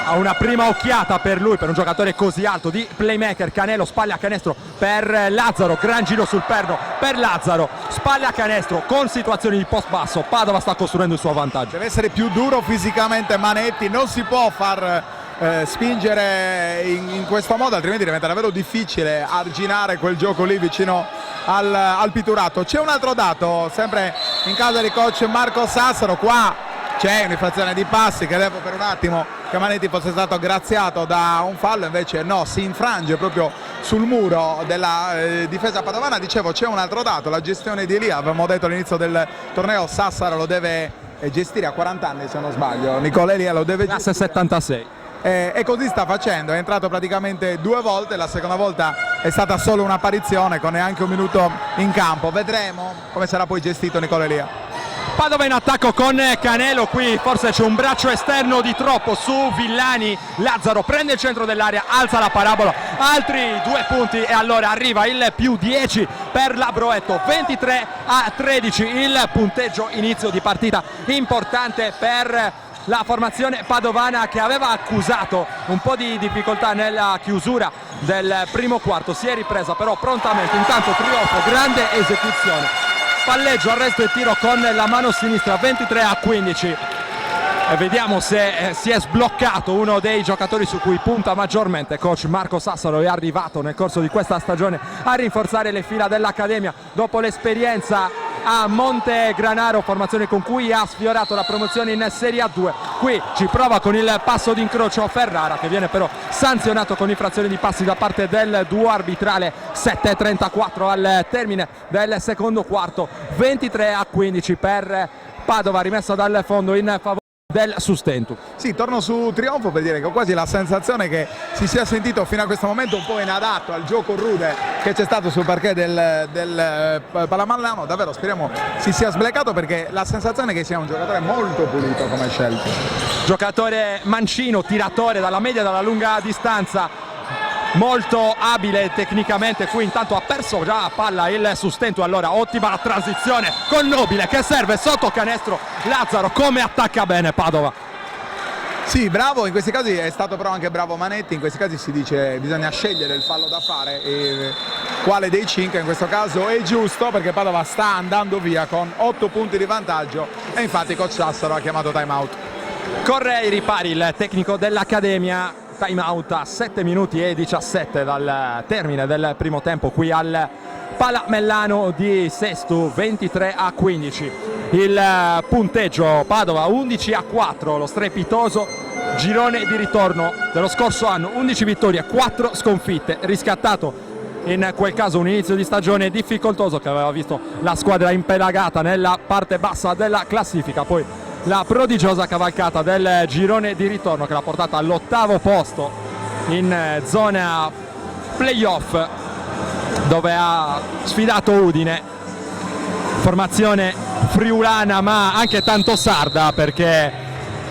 a una prima occhiata per lui, per un giocatore così alto, di playmaker. Canelo, spalle a canestro per Lazzaro, gran giro sul perno per Lazzaro, spalle a canestro con situazioni di post basso. Padova sta costruendo il suo vantaggio. Deve essere più duro fisicamente Manetti, non si può far spingere in questo modo, altrimenti diventa davvero difficile arginare quel gioco lì vicino al pitturato. C'è un altro dato, sempre in casa di coach Marco Sassaro, qua c'è un'infrazione di passi, credevo per un attimo che Manetti fosse stato graziato da un fallo, invece no, si infrange proprio sul muro della difesa padovana. Dicevo, c'è un altro dato, la gestione di Elia, avevamo detto all'inizio del torneo, Sassaro lo deve gestire a 40 anni se non sbaglio, Nicola Elia lo deve Classe gestire. 76. E così sta facendo, è entrato praticamente 2 volte, la seconda volta è stata solo un'apparizione con neanche un minuto in campo. Vedremo come sarà poi gestito Nicola Elia. Padova in attacco con Canelo, qui forse c'è un braccio esterno di troppo su Villani. Lazzaro prende il centro dell'area, alza la parabola, altri 2 punti e allora arriva il più 10 per la Broetto. 23-13 il punteggio, inizio di partita importante per la formazione padovana, che aveva accusato un po' di difficoltà nella chiusura del primo quarto. Si è ripresa però prontamente, intanto trionfo, grande esecuzione, palleggio, arresto e tiro con la mano sinistra. 23-15 e vediamo se si è sbloccato uno dei giocatori su cui punta maggiormente coach Marco Sassaro. È arrivato nel corso di questa stagione a rinforzare le fila dell'Accademia dopo l'esperienza a Montegranaro, formazione con cui ha sfiorato la promozione in Serie A2. Qui ci prova con il passo d'incrocio Ferrara, che viene però sanzionato con infrazione di passi da parte del duo arbitrale. 7-34 al termine del secondo quarto. 23-15 per Padova, rimessa dal fondo in favore del Sustentu. Sì, torno su trionfo per dire che ho quasi la sensazione che si sia sentito fino a questo momento un po' inadatto al gioco rude che c'è stato sul parquet del Palamallano. Davvero speriamo si sia sbloccato, perché la sensazione è che sia un giocatore molto pulito come scelta. Giocatore mancino, tiratore dalla media e dalla lunga distanza, molto abile tecnicamente. Qui intanto ha perso già palla il Sustentu, allora ottima la transizione con Nobile che serve sotto canestro. Lazzaro come attacca bene Padova. Sì, bravo, in questi casi è stato però anche bravo Manetti. In questi casi si dice bisogna scegliere il fallo da fare e quale dei 5 in questo caso è giusto, perché Padova sta andando via con 8 punti di vantaggio e infatti coach Sassaro ha chiamato time out. Corre ai ripari il tecnico dell'Accademia. Time out a 7 minuti e 17 dal termine del primo tempo qui al Palamellano di Sestu. 23-15 il punteggio. Padova 11-4, lo strepitoso girone di ritorno dello scorso anno, 11 vittorie, 4 sconfitte, riscattato in quel caso un inizio di stagione difficoltoso che aveva visto la squadra impelagata nella parte bassa della classifica, poi la prodigiosa cavalcata del girone di ritorno che l'ha portata all'8° posto in zona playoff, dove ha sfidato Udine, formazione friulana ma anche tanto sarda, perché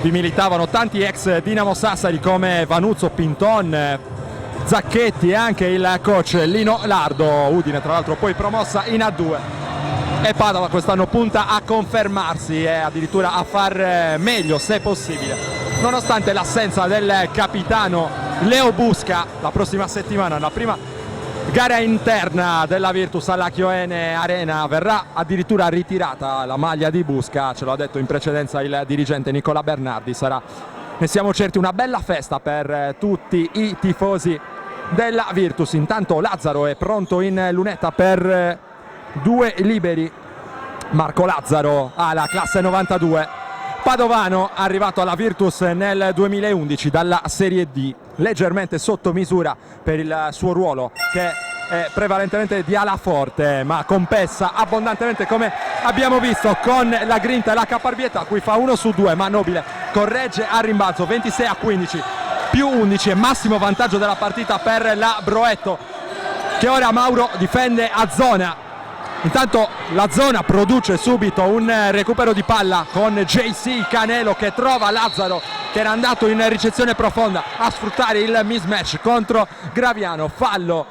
vi militavano tanti ex Dinamo Sassari come Vanuzzo, Pinton, Zacchetti e anche il coach Lino Lardo. Udine tra l'altro poi promossa in A2 e Padova quest'anno punta a confermarsi e addirittura a far meglio se possibile, nonostante l'assenza del capitano Leo Busca. La prossima settimana, la prima gara interna della Virtus alla Chioene Arena, verrà addirittura ritirata la maglia di Busca, ce l'ha detto in precedenza il dirigente Nicola Bernardi. Sarà, ne siamo certi, una bella festa per tutti i tifosi della Virtus. Intanto Lazzaro è pronto in lunetta per 2 liberi. Marco Lazzaro ha la classe 92, padovano, arrivato alla Virtus nel 2011 dalla Serie D, leggermente sotto misura per il suo ruolo, che è prevalentemente di ala forte, ma compessa abbondantemente, come abbiamo visto, con la grinta e la caparbietà. Qui fa 1 su 2, ma Nobile corregge a rimbalzo. 26-15 più 11 e massimo vantaggio della partita per la Broetto, che ora Mauro difende a zona. Intanto la zona produce subito un recupero di palla con JC Canelo che trova Lazzaro, che era andato in ricezione profonda, a sfruttare il mismatch contro Graviano. Fallo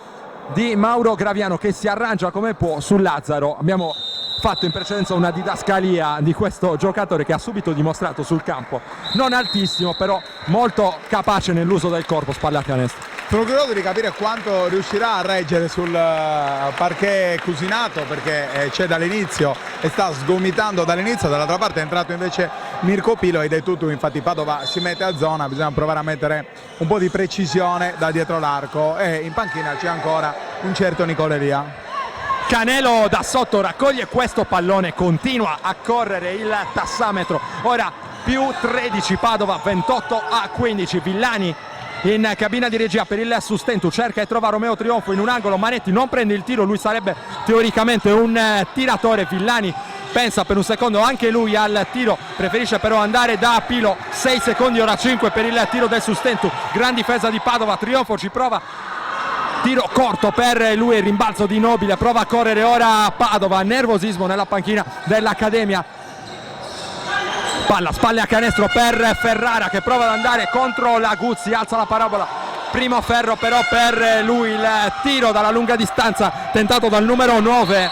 di Mauro Graviano che si arrangia come può su Lazzaro. Abbiamo fatto in precedenza una didascalia di questo giocatore che ha subito dimostrato sul campo, non altissimo però molto capace nell'uso del corpo, spalla a canestro. Sono curioso di capire quanto riuscirà a reggere sul parquet Cusinato, perché c'è dall'inizio e sta sgomitando dall'inizio, dall'altra parte è entrato invece Mirko Pilo ed è tutto, infatti Padova si mette a zona, bisogna provare a mettere un po' di precisione da dietro l'arco e in panchina c'è ancora un certo Nicoleria. Canelo da sotto raccoglie questo pallone, continua a correre il tassametro, ora più 13 Padova, 28-15, Villani in cabina di regia per il sustento, cerca e trova Romeo Trionfo in un angolo, Manetti non prende il tiro, lui sarebbe teoricamente un tiratore, Villani pensa per un secondo anche lui al tiro, preferisce però andare da Pilo, 6 secondi ora 5 per il tiro del sustento, gran difesa di Padova, Trionfo ci prova, tiro corto per lui, il rimbalzo di Nobile, prova a correre ora Padova, nervosismo nella panchina dell'Accademia. Palla, spalle a canestro per Ferrara che prova ad andare contro la Guzzi, alza la parabola, primo ferro però per lui, il tiro dalla lunga distanza tentato dal numero 9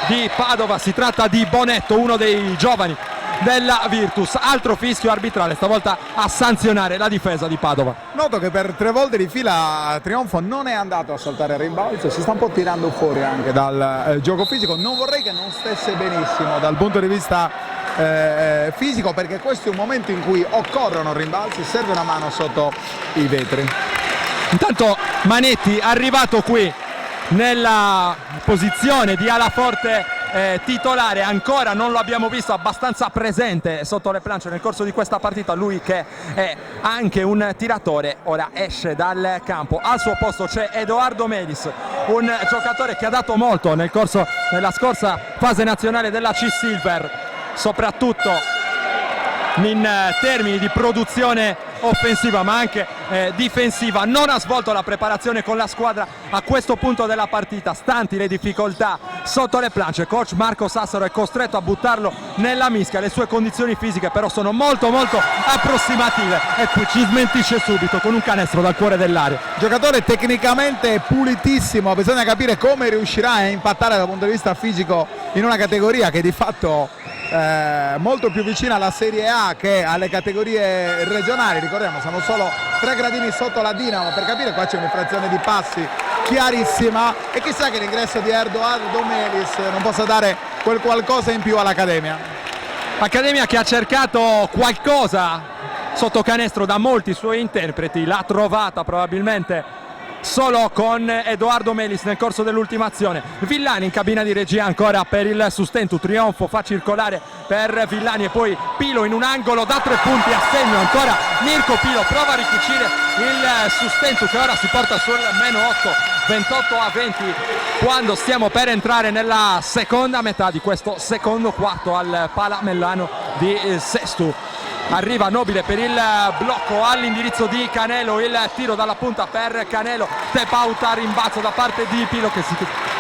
di Padova, si tratta di Bonetto, uno dei giovani della Virtus, altro fischio arbitrale stavolta a sanzionare la difesa di Padova. Noto che per 3 volte di fila Trionfo non è andato a saltare il rimbalzo, si sta un po' tirando fuori anche dal gioco fisico, non vorrei che non stesse benissimo dal punto di vista fisico, perché questo è un momento in cui occorrono rimbalzi, serve una mano sotto i vetri. Intanto Manetti arrivato qui nella posizione di ala forte titolare, ancora non lo abbiamo visto abbastanza presente sotto le planche nel corso di questa partita, lui che è anche un tiratore, ora esce dal campo, al suo posto c'è Edoardo Melis, un giocatore che ha dato molto nel corso della scorsa fase nazionale della C-Silver, soprattutto in termini di produzione offensiva ma anche difensiva, non ha svolto la preparazione con la squadra a questo punto della partita, stanti le difficoltà sotto le planche. Coach Marco Sassaro è costretto a buttarlo nella mischia, le sue condizioni fisiche però sono molto approssimative e qui ci smentisce subito con un canestro dal cuore dell'area. Giocatore tecnicamente pulitissimo, bisogna capire come riuscirà a impattare dal punto di vista fisico in una categoria che di fatto molto più vicina alla Serie A che alle categorie regionali, ricordiamo siamo solo 3 gradini sotto la Dinamo, per capire qua c'è un'infrazione di passi chiarissima e chissà che l'ingresso di Edoardo Melis non possa dare quel qualcosa in più all'Accademia. Accademia che ha cercato qualcosa sotto canestro da molti suoi interpreti, l'ha trovata probabilmente solo con Edoardo Melis nel corso dell'ultima azione. Villani in cabina di regia ancora per il sustento, Trionfo fa circolare per Villani e poi Pilo in un angolo da 3 punti a segno, ancora Mirko Pilo prova a ricucire il sustento che ora si porta sul meno 8, 28-20 quando stiamo per entrare nella seconda metà di questo secondo quarto al Palamellano di Sestu. Arriva Nobile per il blocco all'indirizzo di Canelo, il tiro dalla punta per Canelo, step out a rimbalzo da parte di Pilo che si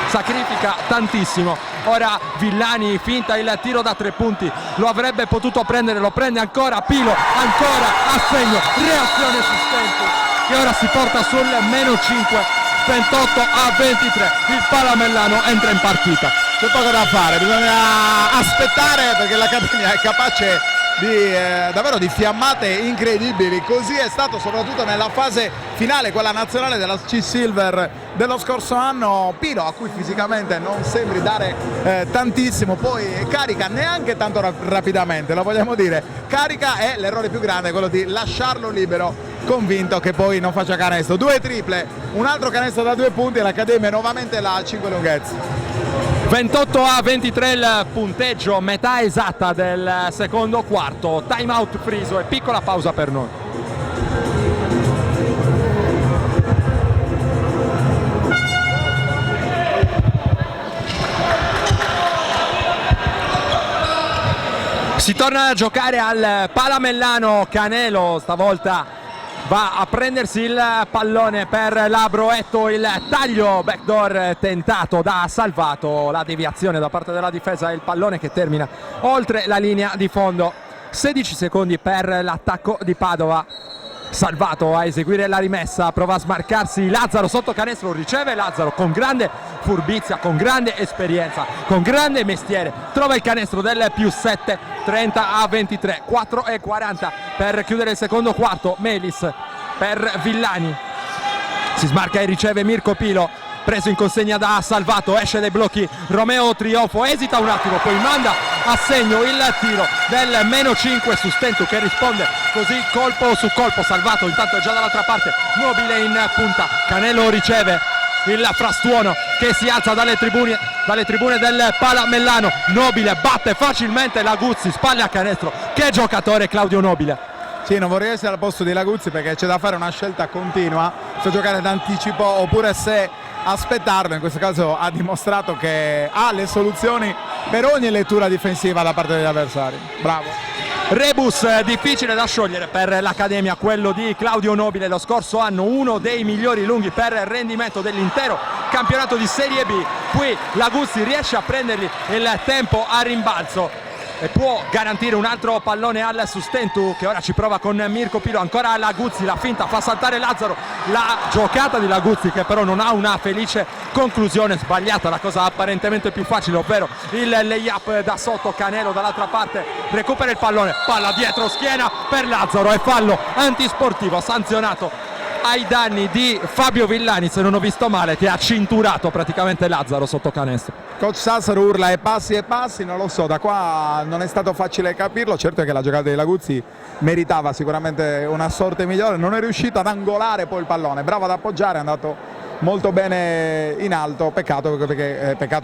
sacrifica tantissimo. Ora Villani finta il tiro da 3 punti, lo avrebbe potuto prendere, lo prende ancora Pilo, ancora a segno, reazione sustento che ora si porta sul meno 5, 28-23, il Palamellano entra in partita. C'è poco da fare, bisogna aspettare perché l'Accademia è capace davvero di fiammate incredibili, così è stato soprattutto nella fase finale, quella nazionale della C-Silver dello scorso anno. Pilo, a cui fisicamente non sembri dare tantissimo, poi carica neanche tanto rapidamente, lo vogliamo dire, carica, e l'errore più grande è quello di lasciarlo libero, convinto che poi non faccia canestro. 2 triple, un altro canestro da 2 punti e l'Accademia nuovamente là a 5 lunghezze. 28-23 il punteggio, metà esatta del secondo quarto, time out Friso e piccola pausa per noi. Si torna a giocare al Palamellano, Canelo stavolta va a prendersi il pallone per la Broetto, il taglio backdoor tentato da Salvato, la deviazione da parte della difesa e il pallone che termina oltre la linea di fondo. 16 secondi per l'attacco di Padova. Salvato a eseguire la rimessa, prova a smarcarsi Lazzaro sotto canestro, riceve Lazzaro con grande furbizia, con grande esperienza, con grande mestiere, trova il canestro del +7, 30-23, 4:40 per chiudere il secondo quarto. Melis per Villani, si smarca e riceve Mirko Pilo, preso in consegna da Salvato, esce dai blocchi Romeo Trionfo, esita un attimo, poi manda a segno il tiro del -5 su Stentu, che risponde così colpo su colpo. Salvato intanto è già dall'altra parte, Nobile in punta, Canelo riceve il frastuono che si alza dalle tribune del Palamellano. Nobile batte facilmente Laguzzi, spalle a canestro. Che giocatore Claudio Nobile! Sì, non vorrei essere al posto di Laguzzi perché c'è da fare una scelta continua, se giocare d'anticipo oppure se aspettarlo. In questo caso ha dimostrato che ha le soluzioni per ogni lettura difensiva da parte degli avversari. Bravo. Rebus difficile da sciogliere per l'Accademia, quello di Claudio Nobile, lo scorso anno uno dei migliori lunghi per rendimento dell'intero campionato di Serie B. Qui Laguzzi riesce a prendergli il tempo a rimbalzo e può garantire un altro pallone al Sustentu, che ora ci prova con Mirko Pilo. Ancora Laguzzi, la finta fa saltare Lazzaro, la giocata di Laguzzi che però non ha una felice conclusione, sbagliata la cosa apparentemente più facile, ovvero il layup da sotto. Canelo dall'altra parte recupera il pallone, palla dietro schiena per Lazzaro e fallo antisportivo sanzionato ai danni di Fabio Villani, se non ho visto male, che ha cinturato praticamente Lazzaro sotto canestro. Coach Sassaro urla e passi, non lo so, da qua non è stato facile capirlo. Certo è che la giocata di Laguzzi meritava sicuramente una sorte migliore, non è riuscito ad angolare poi il pallone, bravo ad appoggiare, è andato molto bene in alto, peccato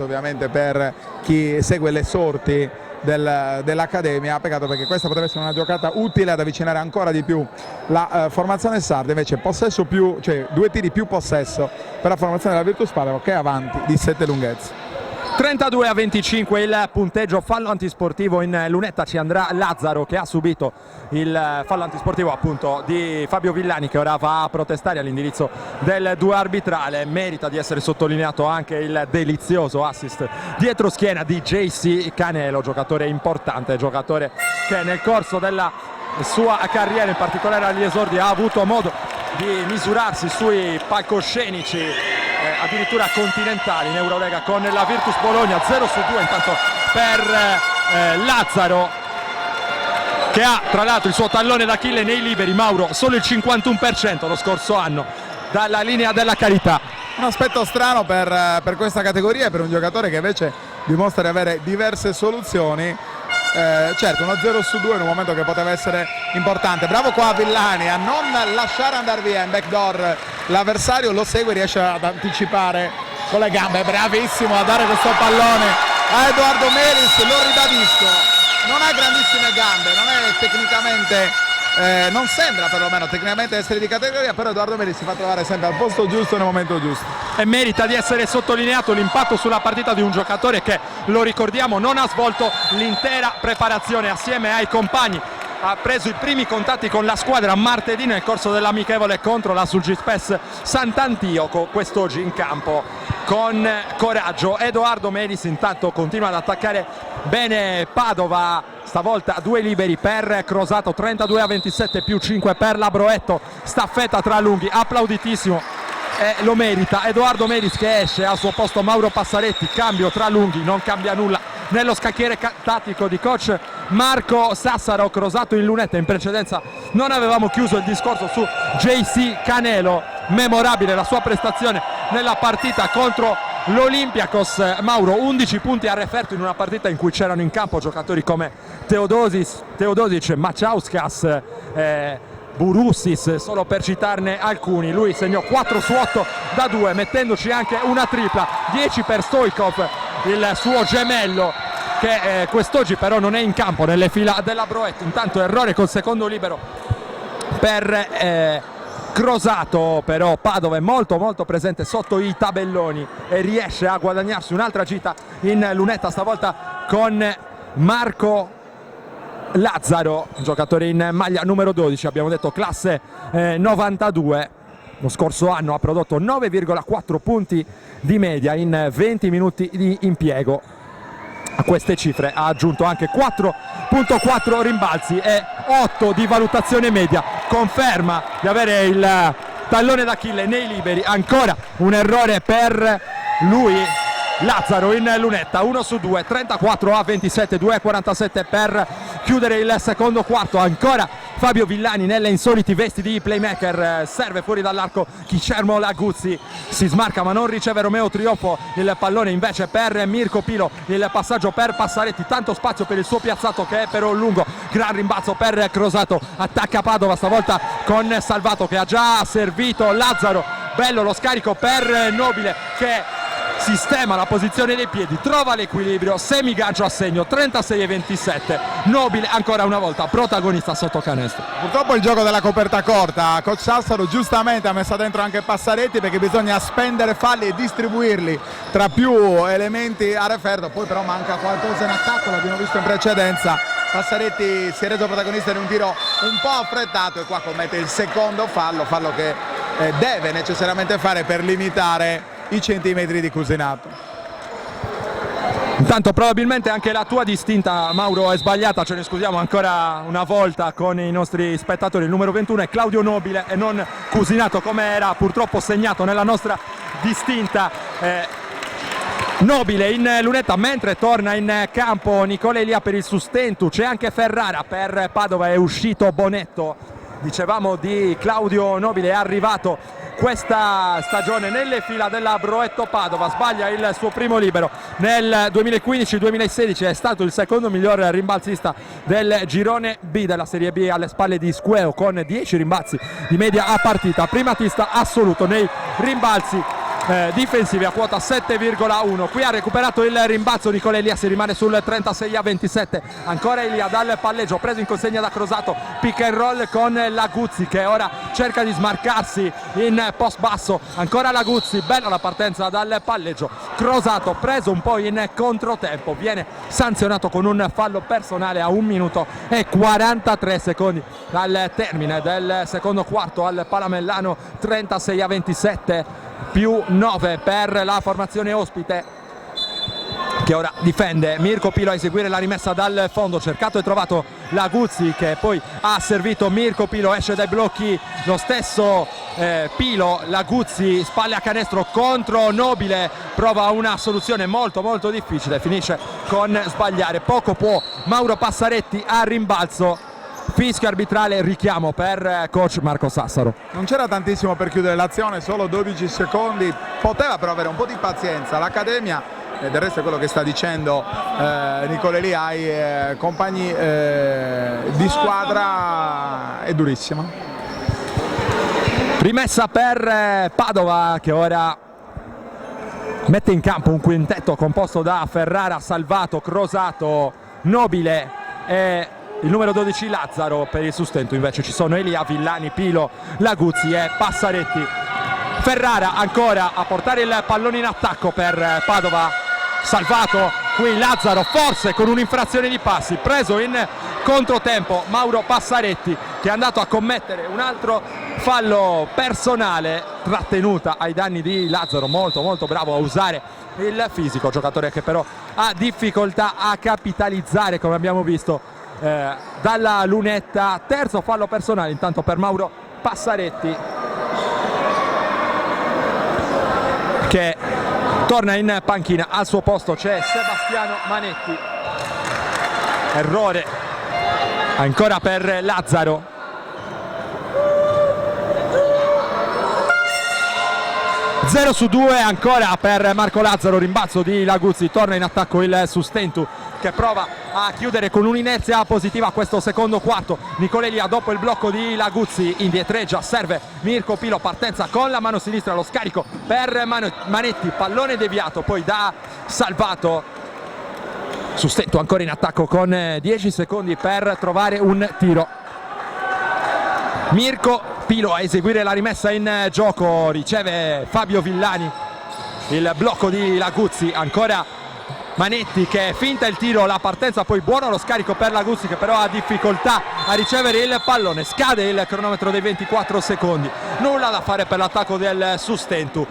ovviamente per chi segue le sorti dell'Accademia, peccato perché questa potrebbe essere una giocata utile ad avvicinare ancora di più la formazione sarda. Invece possesso più, cioè 2 tiri più possesso per la formazione della Virtus Palermo, che è avanti di 7 lunghezze. 32-25 il punteggio, fallo antisportivo in lunetta, ci andrà Lazzaro che ha subito il fallo antisportivo appunto di Fabio Villani, che ora va a protestare all'indirizzo del duo arbitrale. Merita di essere sottolineato anche il delizioso assist dietro schiena di JC Canelo, giocatore importante, giocatore che nel corso della sua carriera, in particolare agli esordi, ha avuto modo di misurarsi sui palcoscenici addirittura continentali in Eurolega con la Virtus Bologna. 0-2 intanto per Lazzaro, che ha tra l'altro il suo tallone d'Achille nei liberi, Mauro, solo il 51% lo scorso anno dalla linea della carità. Un aspetto strano per questa categoria e per un giocatore che invece dimostra di avere diverse soluzioni. Certo, uno 0-2 in un momento che poteva essere importante. Bravo qua Villani a non lasciare andare via in backdoor l'avversario, lo segue, riesce ad anticipare con le gambe, bravissimo a dare questo pallone a Edoardo Melis. Lo ribadisco, non ha grandissime gambe, non è tecnicamente non sembra perlomeno tecnicamente essere di categoria, però Edoardo Melis si fa trovare sempre al posto giusto nel momento giusto. E merita di essere sottolineato l'impatto sulla partita di un giocatore che, lo ricordiamo, non ha svolto l'intera preparazione assieme ai compagni. Ha preso i primi contatti con la squadra martedì nel corso dell'amichevole contro la Sulgispes Sant'Antioco, quest'oggi in campo con coraggio. Edoardo Melis intanto continua ad attaccare bene Padova, stavolta 2 liberi per Crosato, 32-27 più 5 per Labroetto, staffetta tra lunghi, applauditissimo e lo merita Edoardo Melis, che esce al suo posto Mauro Passaretti, cambio tra lunghi, non cambia nulla nello scacchiere tattico di coach Marco Sassaro. Crosato in lunetta, in precedenza non avevamo chiuso il discorso su JC Canelo, memorabile la sua prestazione nella partita contro l'Olympiakos. Mauro, 11 punti a referto in una partita in cui c'erano in campo giocatori come Teodosic, Maciauskas, Burussis, solo per citarne alcuni. Lui segnò 4 su 8 da 2, mettendoci anche una tripla, 10 per Stoikov, il suo gemello, che quest'oggi però non è in campo nelle fila della Broetto. Intanto errore col secondo libero per Crosato, però Padova è molto presente sotto i tabelloni e riesce a guadagnarsi un'altra gita in lunetta, stavolta con Marco Lazzaro, giocatore in maglia numero 12, abbiamo detto classe 92. Lo scorso anno ha prodotto 9,4 punti di media in 20 minuti di impiego. A queste cifre ha aggiunto anche 4,4 rimbalzi e 8 di valutazione media. Conferma di avere il tallone d'Achille nei liberi. Ancora un errore per lui Lazzaro in lunetta, 1 su 2, 34-27, 2:47 per chiudere il secondo quarto. Ancora Fabio Villani nelle insoliti vesti di playmaker, serve fuori dall'arco Guillermo Laguzzi, si smarca ma non riceve Romeo Trionfo, il pallone invece per Mirko Pilo, il passaggio per Passaretti, tanto spazio per il suo piazzato che è però lungo, gran rimbalzo per Crosato, attacca Padova stavolta con Salvato che ha già servito Lazzaro, bello lo scarico per Nobile che sistema la posizione dei piedi, trova l'equilibrio, semigancio a segno, 36-27, Nobile ancora una volta protagonista sotto canestro. Purtroppo il gioco della coperta corta, coach Sassaro giustamente ha messo dentro anche Passaretti perché bisogna spendere falli e distribuirli tra più elementi a referto, poi però manca qualcosa in attacco, l'abbiamo visto in precedenza. Passaretti si è reso protagonista in un tiro un po' affrettato e qua commette il secondo fallo che deve necessariamente fare per limitare i centimetri di Cusinato. Intanto probabilmente anche la tua distinta, Mauro, è sbagliata, ce ne scusiamo ancora una volta con i nostri spettatori. Il numero 21 è Claudio Nobile e non Cusinato come era purtroppo segnato nella nostra distinta. Nobile in lunetta mentre torna in campo Nicola Elia per il Sustentu, c'è anche Ferrara per Padova, è uscito Bonetto. Dicevamo di Claudio Nobile, è arrivato questa stagione nelle fila della Broetto Padova, sbaglia il suo primo libero nel 2015-2016, è stato il secondo miglior rimbalzista del girone B della Serie B alle spalle di Squeo con 10 rimbalzi di media a partita, primatista assoluto nei rimbalzi difensivi a quota 7,1. Qui ha recuperato il rimbalzo Nicola Elia, si rimane sul 36-27, ancora Elia dal palleggio, preso in consegna da Crosato, pick and roll con Laguzzi che ora cerca di smarcarsi in post basso, ancora Laguzzi, bella la partenza dal palleggio, Crosato preso un po' in controtempo, viene sanzionato con un fallo personale a 1 minuto e 43 secondi dal termine del secondo quarto al Palamellano, 36-27 più 9 per la formazione ospite che ora difende. Mirko Pilo a eseguire la rimessa dal fondo, cercato e trovato Laguzzi che poi ha servito Mirko Pilo, esce dai blocchi lo stesso Pilo, Laguzzi spalle a canestro contro Nobile, prova una soluzione molto difficile, finisce con sbagliare, poco può Mauro Passaretti a rimbalzo. Fischio arbitrale, richiamo per coach Marco Sassaro. Non c'era tantissimo per chiudere l'azione, solo 12 secondi, poteva però avere un po' di pazienza l'Accademia e del resto è quello che sta dicendo Nicola Elia ai compagni di squadra, è durissima. Rimessa per Padova che ora mette in campo un quintetto composto da Ferrara, Salvato, Crosato, Nobile e il numero 12 Lazzaro. Per il Sustentu invece ci sono Elia, Villani, Pilo, Laguzzi e Passaretti. Ferrara ancora a portare il pallone in attacco per Padova, Salvato, qui Lazzaro forse con un'infrazione di passi, preso in controtempo Mauro Passaretti che è andato a commettere un altro fallo personale, trattenuta ai danni di Lazzaro, molto bravo a usare il fisico, giocatore che però ha difficoltà a capitalizzare come abbiamo visto dalla lunetta. Terzo fallo personale intanto per Mauro Passaretti che torna in panchina, al suo posto c'è Sebastiano Manetti, errore ancora per Lazzaro. Zero su 2 ancora per Marco Lazzaro, rimbalzo di Laguzzi, torna in attacco il Sustentu che prova a chiudere con un'inerzia positiva questo secondo quarto. Nicola Elia dopo il blocco di Laguzzi indietreggia, serve Mirko Pilo, partenza con la mano sinistra, lo scarico per Manetti, pallone deviato poi da Salvato. Sustentu ancora in attacco con 10 secondi per trovare un tiro. Mirko Pilo a eseguire la rimessa in gioco, riceve Fabio Villani, il blocco di Laguzzi, ancora Manetti che finta il tiro, la partenza poi buono lo scarico per Laguzzi che però ha difficoltà a ricevere il pallone, scade il cronometro dei 24 secondi, nulla da fare per l'attacco del Sustentu.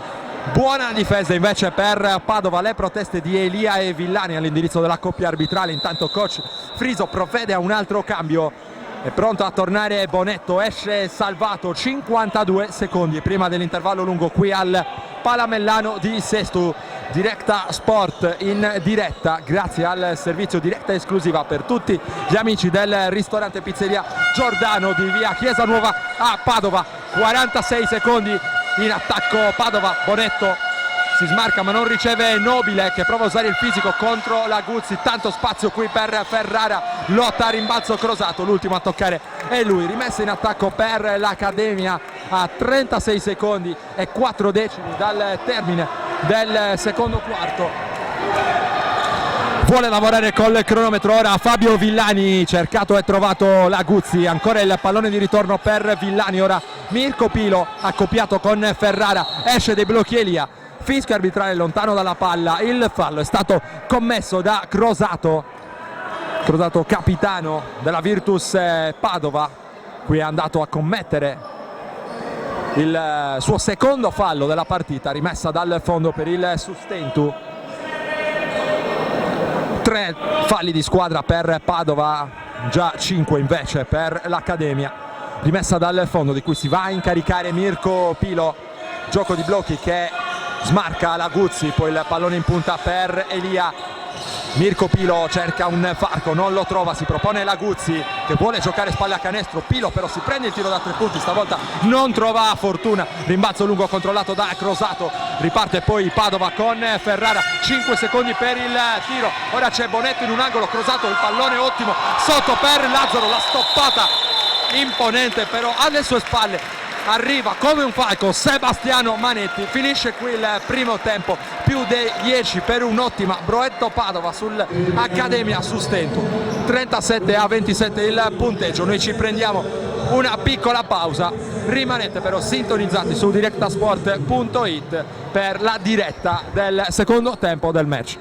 Buona difesa invece per Padova, le proteste di Elia e Villani all'indirizzo della coppia arbitrale, intanto coach Friso provvede a un altro cambio. È pronto a tornare Bonetto, esce Salvato, 52 secondi prima dell'intervallo lungo qui al Palamellano di Sestu. Directa Sport in diretta grazie al servizio diretta esclusiva per tutti gli amici del ristorante pizzeria Giordano di via Chiesa Nuova a Padova. 46 secondi in attacco Padova, Bonetto si smarca ma non riceve Nobile che prova a usare il fisico contro la Guzzi, tanto spazio qui per Ferrara, lotta a rimbalzo Crosato, l'ultimo a toccare è lui. Rimessa in attacco per l'Accademia a 36 secondi e 4 decimi dal termine del secondo quarto. Vuole lavorare col cronometro ora Fabio Villani, cercato e trovato la Guzzi, ancora il pallone di ritorno per Villani, ora Mirko Pilo accoppiato con Ferrara, esce dei blocchi Elia, fischio arbitrale lontano dalla palla, il fallo è stato commesso da Crosato, capitano della Virtus Padova, qui è andato a commettere il suo secondo fallo della partita, rimessa dal fondo per il Sustentu. 3 falli di squadra per Padova, già 5 invece per l'Accademia. Rimessa dal fondo di cui si va a incaricare Mirko Pilo, gioco di blocchi che smarca la Guzzi, poi il pallone in punta per Elia. Mirko Pilo cerca un varco, non lo trova, si propone la Guzzi che vuole giocare spalle a canestro, Pilo però si prende il tiro da 3 punti, stavolta non trova fortuna, rimbalzo lungo controllato da Crosato, riparte poi Padova con Ferrara, 5 secondi per il tiro, ora c'è Bonetto in un angolo, Crosato, il pallone ottimo, sotto per Lazzaro, la stoppata imponente però alle sue spalle. Arriva come un falco Sebastiano Manetti, finisce qui il primo tempo, più dei 10 per un'ottima Broetto Padova sull'Accademia Sustentu, 37-27 il punteggio. Noi ci prendiamo una piccola pausa, rimanete però sintonizzati su directasport.it per la diretta del secondo tempo del match.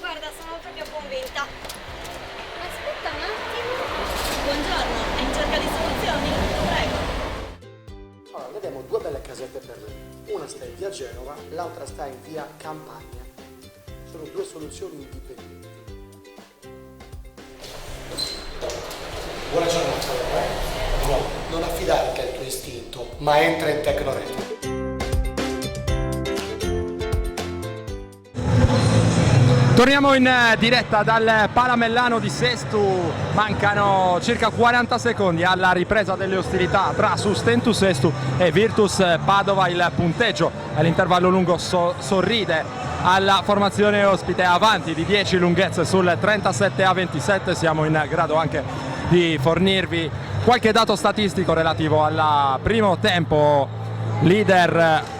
Guarda, sono proprio convinta. Aspetta un attimo. Buongiorno, è in cerca di soluzioni? Prego. Allora, noi abbiamo 2 belle casette per lui. Una sta in via Genova, l'altra sta in via Campagna. Sono 2 soluzioni indipendenti. Buona giornata, no, non affidarti al tuo istinto, ma entra in Tecnoret. Torniamo in diretta dal Palamellano di Sestu, mancano circa 40 secondi alla ripresa delle ostilità tra Sustentu Sestu e Virtus Padova. Il punteggio all'intervallo lungo sorride alla formazione ospite, avanti di 10 lunghezze sul 37-27. Siamo in grado anche di fornirvi qualche dato statistico relativo al primo tempo. Leader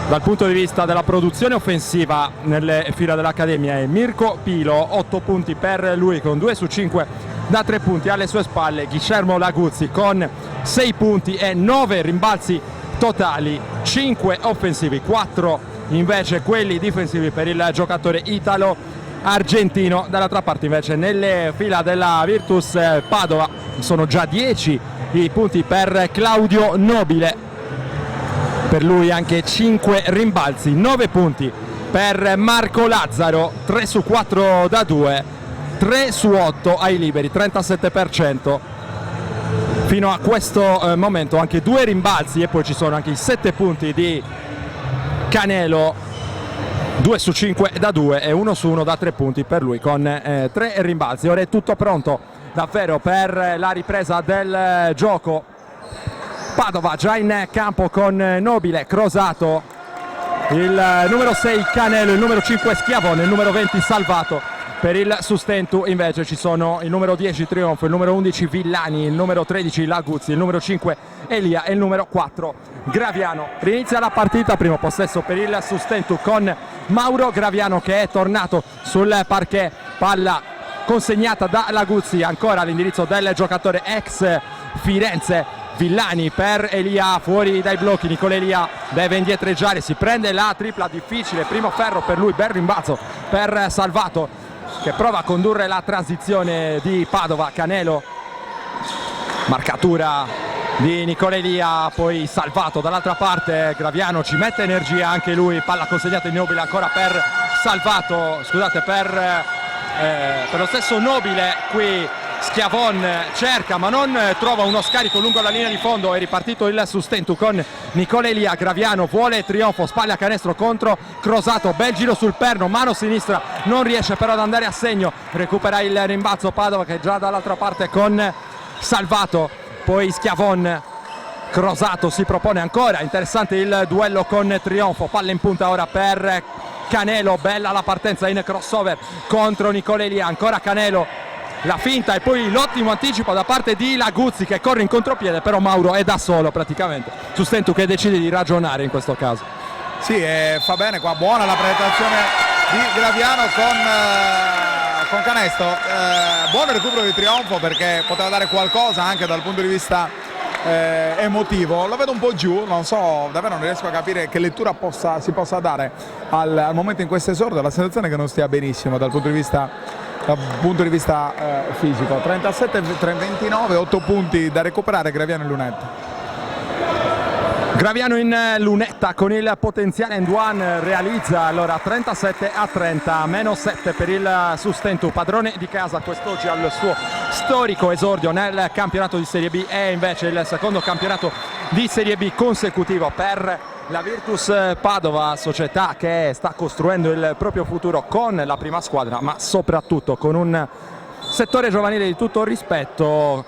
dal punto di vista della produzione offensiva nelle fila dell'Accademia è Mirko Pilo, 8 punti per lui con 2 su 5 da 3 punti. Alle sue spalle Guillermo Laguzzi con 6 punti e 9 rimbalzi totali, 5 offensivi, 4 invece quelli difensivi per il giocatore italo-argentino. Dall'altra parte invece nelle fila della Virtus Padova sono già 10 i punti per Claudio Nobile, per lui anche 5 rimbalzi, 9 punti per Marco Lazzaro, 3 su 4 da 2, 3 su 8 ai liberi, 37%. Fino a questo momento anche 2 rimbalzi e poi ci sono anche i 7 punti di Canelo, 2 su 5 da 2 e 1 su 1 da 3 punti per lui con 3 rimbalzi. Ora è tutto pronto davvero per la ripresa del gioco. Padova già in campo con Nobile, Crosato, il numero 6 Canelo, il numero 5 Schiavone, il numero 20 Salvato. Per il Sustentu invece ci sono il numero 10 Trionfo, il numero 11 Villani, il numero 13 Laguzzi, il numero 5 Elia e il numero 4 Graviano. Rinizia la partita, primo possesso per il Sustentu con Mauro Graviano che è tornato sul parquet, palla consegnata da Laguzzi, ancora all'indirizzo del giocatore ex Firenze. Villani per Elia, fuori dai blocchi, Nicola Elia deve indietreggiare, si prende la tripla difficile, primo ferro per lui, bel rimbalzo per Salvato che prova a condurre la transizione di Padova. Canelo, marcatura di Nicola Elia, poi Salvato dall'altra parte, Graviano ci mette energia anche lui, palla consegnata in Nobile ancora per Salvato, scusate, per lo stesso Nobile. Qui Schiavon cerca ma non trova uno scarico lungo la linea di fondo, è ripartito il Sustentu con Nicola Elia. Graviano vuole Trionfo, spalla canestro contro Crosato, bel giro sul perno, mano sinistra, non riesce però ad andare a segno, recupera il rimbalzo Padova che è già dall'altra parte con Salvato, poi Schiavon. Crosato si propone ancora, interessante il duello con Trionfo, palla in punta ora per Canelo, bella la partenza in crossover contro Nicola Elia, ancora Canelo, la finta e poi l'ottimo anticipo da parte di Laguzzi che corre in contropiede, però Mauro è da solo praticamente. Sustentu che decide di ragionare in questo caso. Sì, fa bene qua, buona la penetrazione di Graviano con canestro, buon recupero di Trionfo perché poteva dare qualcosa anche dal punto di vista emotivo. Lo vedo un po' giù, non so, davvero non riesco a capire che lettura si possa dare al momento in questo esordio. La sensazione è che non stia benissimo dal punto di vista fisico. 37-29, 8 punti da recuperare. Graviano in lunetta. Graviano in lunetta con il potenziale end one, realizza allora 37-30, meno 7 per il Sustentu, padrone di casa quest'oggi al suo storico esordio nel campionato di Serie B, e invece il secondo campionato di Serie B consecutivo per la Virtus Padova, società che sta costruendo il proprio futuro con la prima squadra, ma soprattutto con un settore giovanile di tutto rispetto.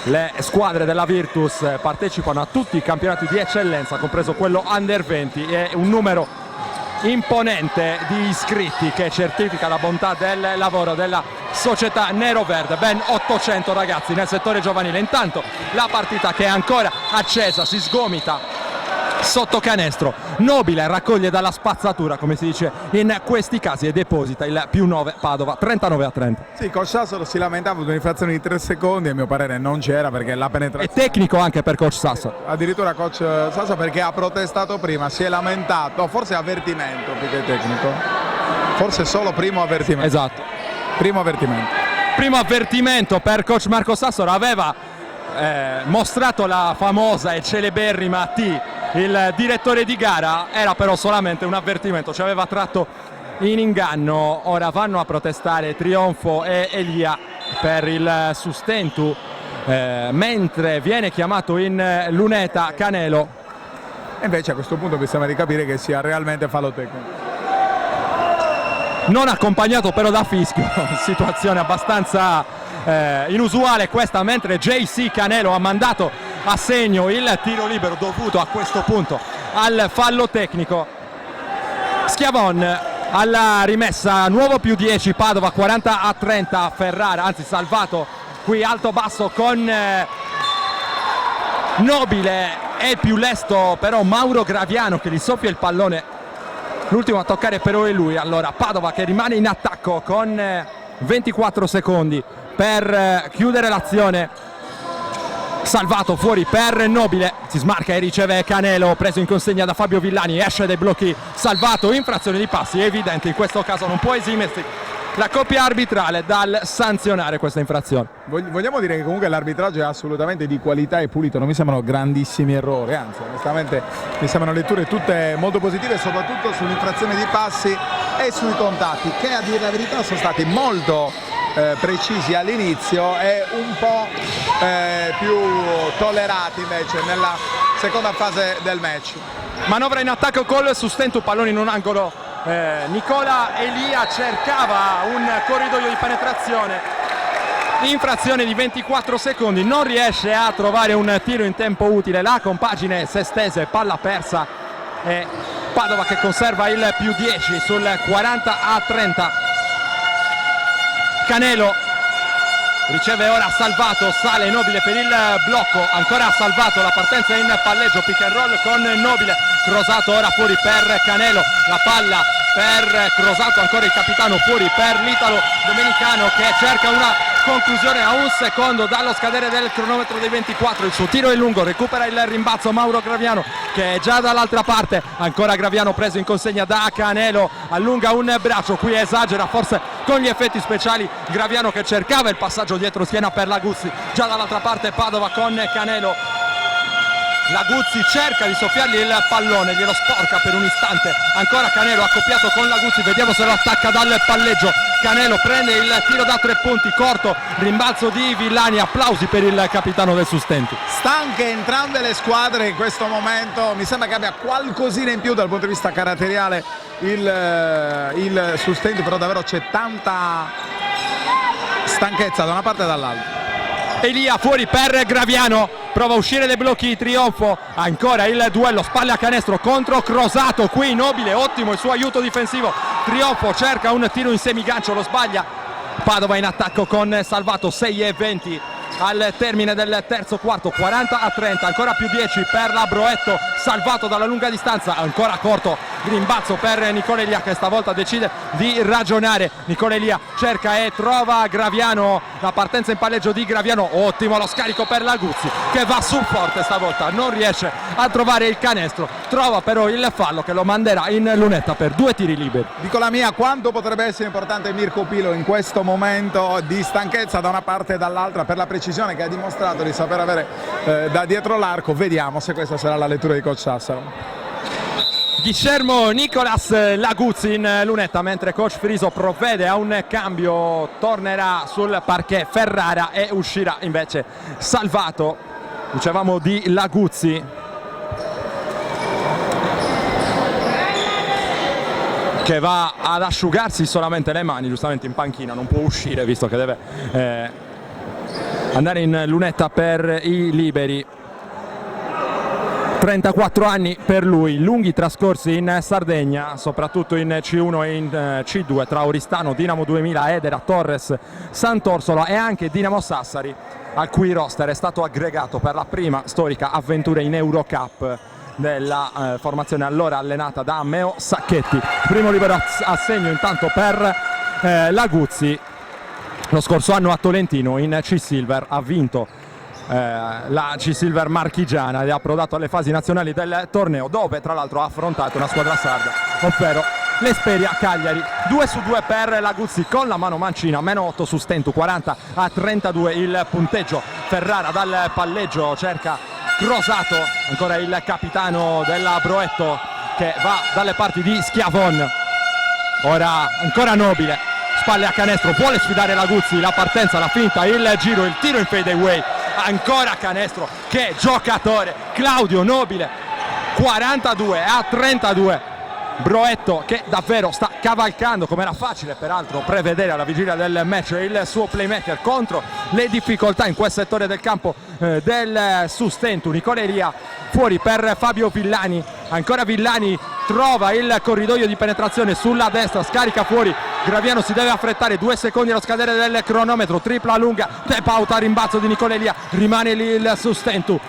Le squadre della Virtus partecipano a tutti i campionati di eccellenza, compreso quello Under 20, e un numero imponente di iscritti che certifica la bontà del lavoro della società nero-verde, ben 800 ragazzi nel settore giovanile. Intanto la partita che è ancora accesa, si sgomita sotto canestro, Nobile raccoglie dalla spazzatura, come si dice in questi casi, e deposita il +9 Padova, 39-30. Sì, Coach Sassaro si lamentava di un'infrazione di 3 secondi, a mio parere non c'era perché la penetrazione... È tecnico anche per Coach Sassaro. Addirittura Coach Sassaro perché ha protestato prima, si è lamentato, forse avvertimento più che tecnico, forse solo primo avvertimento. Esatto. Primo avvertimento. Primo avvertimento per Coach Marco Sassaro, aveva mostrato la famosa e celeberrima T, il direttore di gara, era però solamente un avvertimento, ci aveva tratto in inganno. Ora vanno a protestare Trionfo e Elia per il Sustentu, mentre viene chiamato in lunetta Canelo. E invece a questo punto mi sembra di capire che sia realmente fallo tecnico. Non accompagnato però da fischio, situazione abbastanza inusuale questa, mentre JC Canelo ha mandato a segno il tiro libero dovuto a questo punto al fallo tecnico. Schiavon alla rimessa, nuovo +10 Padova, 40-30 Ferrara, anzi Salvato qui alto basso con Nobile, è più lesto però Mauro Graviano che gli soffia il pallone, l'ultimo a toccare però è lui. Allora Padova che rimane in attacco con 24 secondi per chiudere l'azione. salvato fuori per Nobile, si smarca e riceve Canelo, preso in consegna da Fabio Villani, esce dai blocchi, salvato, infrazione di passi, è evidente, in questo caso non può esimersi la coppia arbitrale dal sanzionare questa infrazione. Vogliamo dire che comunque l'arbitraggio è assolutamente di qualità e pulito, non mi sembrano grandissimi errori, anzi onestamente mi sembrano letture tutte molto positive, soprattutto sull'infrazione di passi e sui contatti, che a dire la verità sono stati molto precisi all'inizio e un po' più tollerati invece nella seconda fase del match. Manovra in attacco col sustento, pallone in un angolo, Nicola Elia cercava un corridoio di penetrazione, infrazione di 24 secondi, non riesce a trovare un tiro in tempo utile, la compagine si estese, palla persa e Padova che conserva il più 10 sul 40-30. Canelo riceve ora Salvato, sale Nobile per il blocco, ancora Salvato, la partenza in palleggio, pick and roll con Nobile, Crosato ora fuori per Canelo, la palla per Crosato, ancora il capitano fuori per l'Italo Domenicano che cerca una conclusione a un secondo dallo scadere del cronometro dei 24, il suo tiro è lungo, recupera il rimbalzo Mauro Graviano che è già dall'altra parte, ancora Graviano preso in consegna da Canelo, allunga un braccio, qui esagera forse con gli effetti speciali Graviano che cercava il passaggio dietro schiena per Laguzzi, già dall'altra parte Padova con Canelo, Laguzzi cerca di soffiargli il pallone, glielo sporca per un istante, ancora Canelo accoppiato con Laguzzi, vediamo se lo attacca dal palleggio, Canelo prende il tiro da 3 punti corto, rimbalzo di Villani, applausi per il capitano del Sustento. Stanche entrambe le squadre in questo momento, mi sembra che abbia qualcosina in più dal punto di vista caratteriale il Sustento, però davvero c'è tanta stanchezza da una parte e dall'altra. Elia fuori per Graviano, prova a uscire dai blocchi, trionfo, ancora il duello, spalle a canestro contro Crosato, qui Nobile, ottimo il suo aiuto difensivo, trionfo, cerca un tiro in semigancio, lo sbaglia, Padova in attacco con Salvato, 6:20 al termine del terzo quarto, 40-30, ancora più 10 per la Broetto, Salvato dalla lunga distanza, ancora corto, rimbalzo per Nicola Elia che stavolta decide di ragionare, Nicola Elia cerca e trova Graviano, la partenza in palleggio di Graviano, ottimo lo scarico per Laguzzi che va su forte stavolta, non riesce a trovare il canestro, trova però il fallo che lo manderà in lunetta per 2 tiri liberi. Dico la mia, quanto potrebbe essere importante Mirko Pilo in questo momento di stanchezza da una parte e dall'altra per la precisione che ha dimostrato di saper avere da dietro l'arco, vediamo se questa sarà la lettura di coach Sassaro. Guillermo Nicolas Laguzzi in lunetta mentre coach Friso provvede a un cambio, tornerà sul parquet Ferrara e uscirà invece Salvato, dicevamo di Laguzzi. Che va ad asciugarsi solamente le mani, giustamente in panchina, non può uscire visto che deve andare in lunetta per i liberi. 34 anni per lui, lunghi trascorsi in Sardegna, soprattutto in C1 e in C2 tra Oristano, Dinamo 2000, Edera, Torres, Sant'Orsola e anche Dinamo Sassari, al cui roster è stato aggregato per la prima storica avventura in Eurocup della formazione allora allenata da Meo Sacchetti. Primo libero assegno intanto per Laguzzi. Lo scorso anno a Tolentino in C-Silver ha vinto la C-Silver marchigiana ed è approdato alle fasi nazionali del torneo, dove tra l'altro ha affrontato una squadra sarda, ovvero l'Esperia Cagliari. 2-2 per Laguzzi con la mano mancina, -8 su Stentu, 40-32 il punteggio. Ferrara dal palleggio cerca Crosato, ancora il capitano della Broetto che va dalle parti di Schiavon, ora ancora Nobile, spalle a canestro, vuole sfidare Laguzzi, la partenza, la finta, il giro, il tiro in fadeaway, ancora canestro, che giocatore Claudio Nobile, 42-32, Broetto che davvero sta cavalcando, come era facile peraltro prevedere alla vigilia del match, il suo playmaker contro le difficoltà in quel settore del campo del Sustento. Nicola Elia fuori per Fabio Villani, ancora Villani trova il corridoio di penetrazione sulla destra, scarica fuori, Graviano si deve affrettare, 2 secondi allo scadere del cronometro, tripla lunga, tap out a rimbalzo di Nicola Elia, rimane lì il Sustento.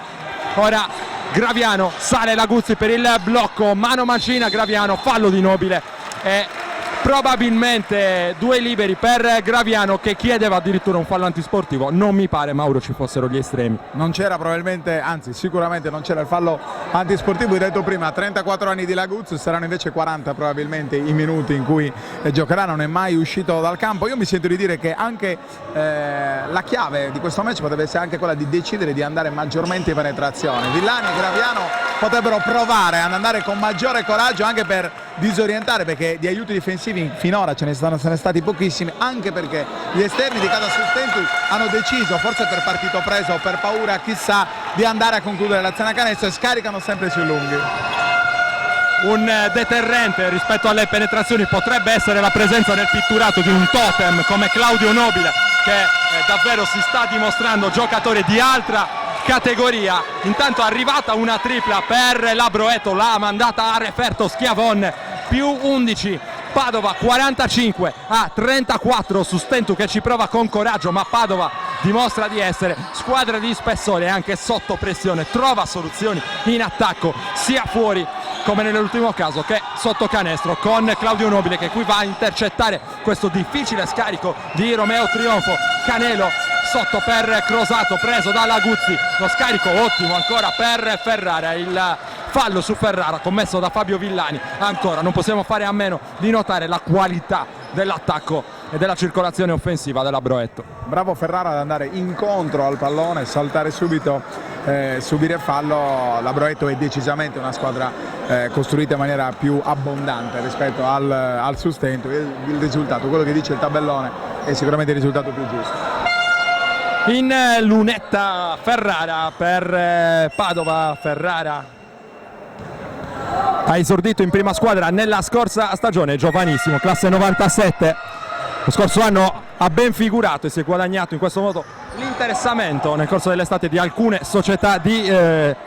Ora Graviano, sale Laguzzi per il blocco, mano mancina Graviano, fallo di Nobile e probabilmente 2 liberi per Graviano, che chiedeva addirittura un fallo antisportivo. Non mi pare, Mauro, ci fossero gli estremi. Non c'era probabilmente, anzi sicuramente non c'era il fallo antisportivo. Hai detto prima 34 anni di Laguz, saranno invece 40 probabilmente i minuti in cui giocherà, non è mai uscito dal campo. Io mi sento di dire che anche la chiave di questo match potrebbe essere anche quella di decidere di andare maggiormente in penetrazione. Villani e Graviano potrebbero provare ad andare con maggiore coraggio, anche per disorientare, perché di aiuti difensivi finora ce ne stati pochissimi, anche perché gli esterni di casa Sustentu hanno deciso, forse per partito preso o per paura chissà, di andare a concludere l'azione a canestro e scaricano sempre sui lunghi. Un deterrente rispetto alle penetrazioni potrebbe essere la presenza nel pitturato di un totem come Claudio Nobile, che davvero si sta dimostrando giocatore di altra categoria. Intanto è arrivata una tripla per la Broeto, l'ha mandata a referto Schiavon, più 11 Padova, 45-34, Sustentu che ci prova con coraggio, ma Padova dimostra di essere squadra di spessore anche sotto pressione, trova soluzioni in attacco sia fuori come nell'ultimo caso che sotto canestro, con Claudio Nobile che qui va a intercettare questo difficile scarico di Romeo Trionfo. Canelo sotto per Crosato, preso dalla Guzzi, lo scarico ottimo ancora per Ferrara, il fallo su Ferrara commesso da Fabio Villani. Ancora non possiamo fare a meno di notare la qualità dell'attacco e della circolazione offensiva della Broetto. Bravo Ferrara ad andare incontro al pallone, saltare subito, subire fallo. La Broetto è decisamente una squadra costruita in maniera più abbondante rispetto al Sustentu. Il risultato, quello che dice il tabellone, è sicuramente il risultato più giusto. In lunetta Ferrara per Padova. Ferrara ha esordito in prima squadra nella scorsa stagione, giovanissimo, classe 97. Lo scorso anno ha ben figurato e si è guadagnato in questo modo l'interessamento nel corso dell'estate di alcune società di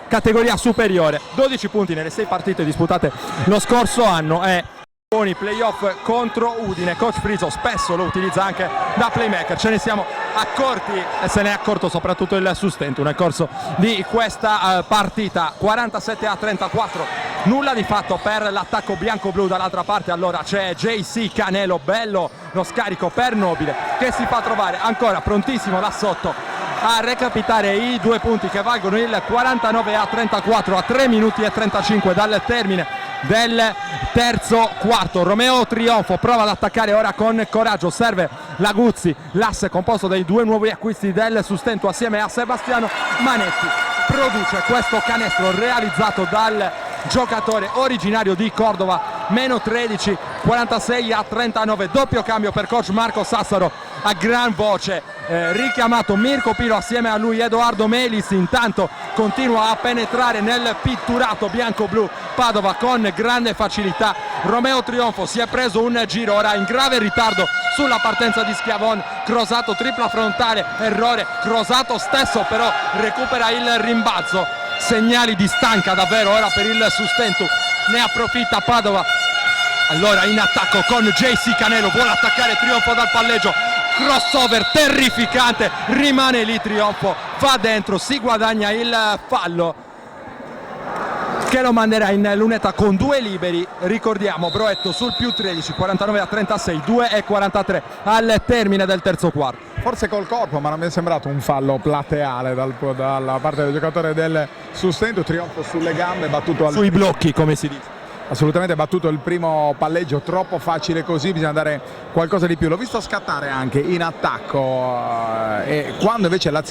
categoria superiore. 12 punti nelle 6 partite disputate lo scorso anno e con i playoff contro Udine. Coach Friso spesso lo utilizza anche da playmaker, ce ne siamo accorti e se ne è accorto soprattutto il Sustentu nel corso di questa partita. 47-34, nulla di fatto per l'attacco bianco-blu. Dall'altra parte allora c'è JC Canelo, bello lo scarico per Nobile che si fa trovare ancora prontissimo là sotto a recapitare i 2 punti che valgono il 49-34 a 3 minuti e 35 dal termine del terzo quarto. Romeo Trionfo prova ad attaccare ora con coraggio, serve la Guzzi, l'asse composto dai 2 nuovi acquisti del Sustentu assieme a Sebastiano Manetti produce questo canestro realizzato dal giocatore originario di Cordova. Meno 13, 46-39, doppio cambio per coach Marco Sassaro, a gran voce richiamato Mirko Pilo assieme a lui Edoardo Melis. Intanto continua a penetrare nel pitturato bianco-blu Padova con grande facilità. Romeo Trionfo si è preso un giro, ora in grave ritardo sulla partenza di Schiavon. Crosato tripla frontale, errore, Crosato stesso però recupera il rimbalzo. Segnali di stanca davvero ora per il Sustentu, ne approfitta Padova. Allora in attacco con JC Canelo, vuole attaccare Trionfo dal palleggio, crossover terrificante, rimane lì Trionfo, va dentro, si guadagna il fallo che lo manderà in lunetta con 2 liberi. Ricordiamo Broetto sul più 13, 49-36, 2:43 al termine del terzo quarto. Forse col corpo, ma non mi è sembrato un fallo plateale dalla parte del giocatore del Sustentu. Trionfo sulle gambe, battuto sui blocchi come si dice. Assolutamente battuto il primo palleggio, troppo facile così, bisogna dare qualcosa di più. L'ho visto scattare anche in attacco e quando invece la